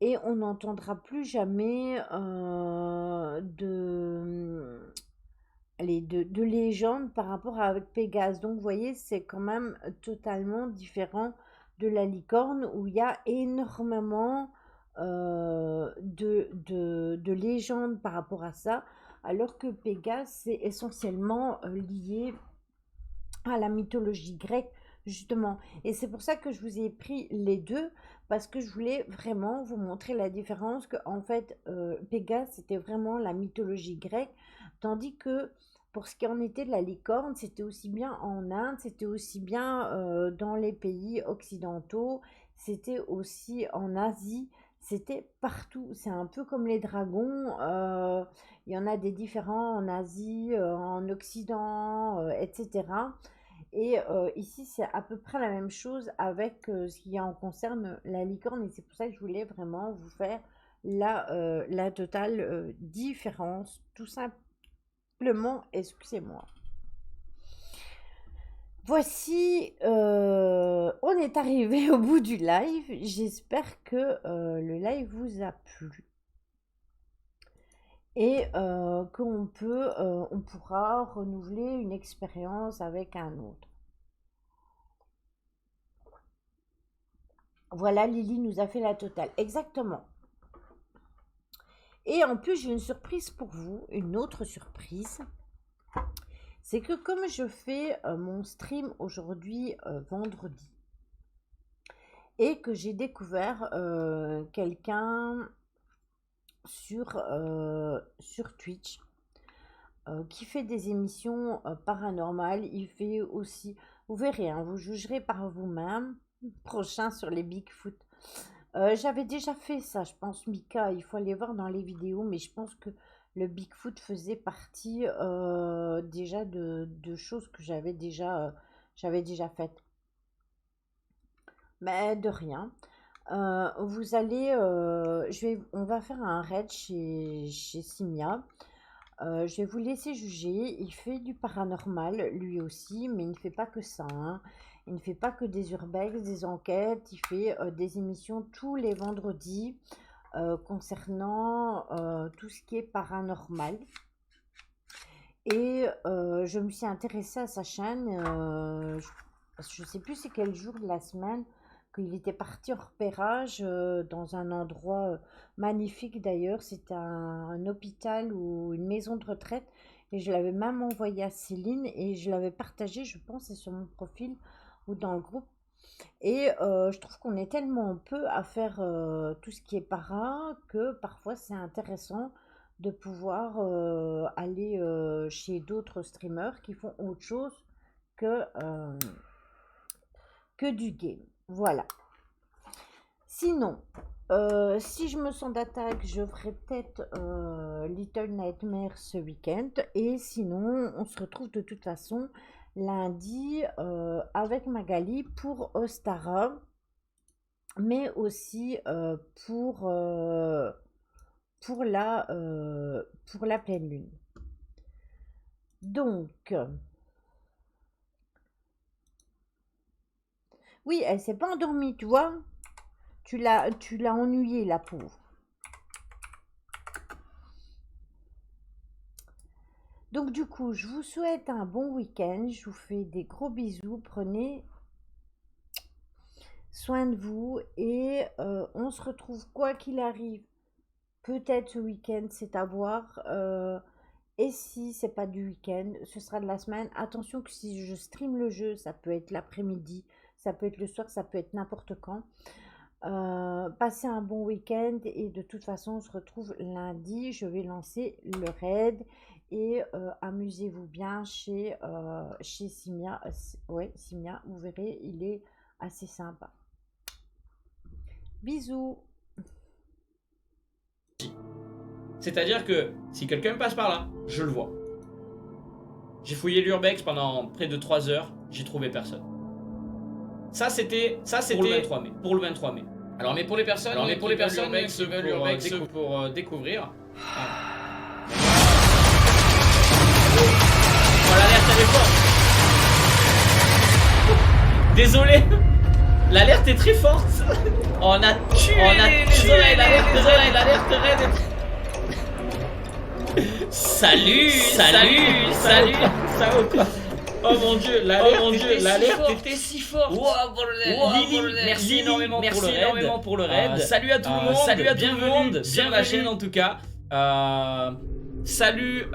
et on n'entendra plus jamais de légendes par rapport avec Pégase. Donc vous voyez, c'est quand même totalement différent de la licorne où il y a énormément de légendes par rapport à ça, alors que Pégase, c'est essentiellement lié à la mythologie grecque, justement. Et c'est pour ça que je vous ai pris les deux, parce que je voulais vraiment vous montrer la différence, que en fait, Pégase, c'était vraiment la mythologie grecque, tandis que pour ce qui en était de la licorne, c'était aussi bien en Inde, c'était aussi bien dans les pays occidentaux, c'était aussi en Asie, c'était partout. C'est un peu comme les dragons, il y en a des différents en Asie, en Occident, etc. Et ici, c'est à peu près la même chose avec ce qui en concerne la licorne. Et c'est pour ça que je voulais vraiment vous faire la totale différence. Tout simplement, excusez-moi. Voici, on est arrivé au bout du live. J'espère que le live vous a plu. et on pourra renouveler une expérience avec un autre. Voilà, Lily nous a fait la totale. Exactement. Et en plus, j'ai une surprise pour vous, une autre surprise. C'est que comme je fais mon stream aujourd'hui vendredi, et que j'ai découvert quelqu'un sur Twitch qui fait des émissions paranormales. Il fait aussi, vous verrez, hein, vous jugerez par vous-même, prochain sur les Bigfoot. J'avais déjà fait ça, je pense, Mika, il faut aller voir dans les vidéos, mais je pense que le Bigfoot faisait partie déjà de choses que j'avais déjà faites. Mais de rien. Vous allez, on va faire un raid chez Simia. Je vais vous laisser juger. Il fait du paranormal, lui aussi, mais il ne fait pas que ça, hein. Il ne fait pas que des urbex, des enquêtes. Il fait des émissions tous les vendredis concernant tout ce qui est paranormal. Et je me suis intéressée à sa chaîne. Je ne sais plus c'est quel jour de la semaine qu'il était parti en repérage dans un endroit magnifique d'ailleurs. C'était un hôpital ou une maison de retraite. Et je l'avais même envoyé à Céline et je l'avais partagé, je pense, c'est sur mon profil ou dans le groupe. Et je trouve qu'on est tellement peu à faire tout ce qui est para que parfois c'est intéressant de pouvoir aller chez d'autres streamers qui font autre chose que, euh, que du game. Voilà. Sinon, si je me sens d'attaque, je ferai peut-être Little Nightmare ce week-end. Et sinon, on se retrouve de toute façon lundi avec Magali pour Ostara, mais aussi pour la pleine lune. Donc, oui, elle s'est pas endormie, tu vois. Tu l'as ennuyée, la pauvre. Donc du coup, je vous souhaite un bon week-end. Je vous fais des gros bisous. Prenez soin de vous et on se retrouve quoi qu'il arrive. Peut-être ce week-end, c'est à voir. Et si c'est pas du week-end, ce sera de la semaine. Attention que si je stream le jeu, ça peut être l'après-midi, ça peut être le soir, ça peut être n'importe quand. Passez un bon week-end et de toute façon, on se retrouve lundi. Je vais lancer le raid et amusez-vous bien chez Simia. Ouais, Simia, vous verrez, il est assez sympa. Bisous. C'est-à-dire que si quelqu'un passe par là, je le vois. J'ai fouillé l'urbex pendant près de 3 heures, j'ai trouvé personne. Ça c'était pour le 23 mai. Pour le 23 mai. Alors mais pour les personnes, qui veulent l'urbex pour découvrir. Oh, l'alerte elle est forte. Désolé. L'alerte est très forte. On a tué l'alerte raid. Salut. Oh mon dieu, l'alerte était si forte. Lily, merci énormément pour le raid. Salut à tout le monde, bienvenue sur la chaîne en tout cas. Salut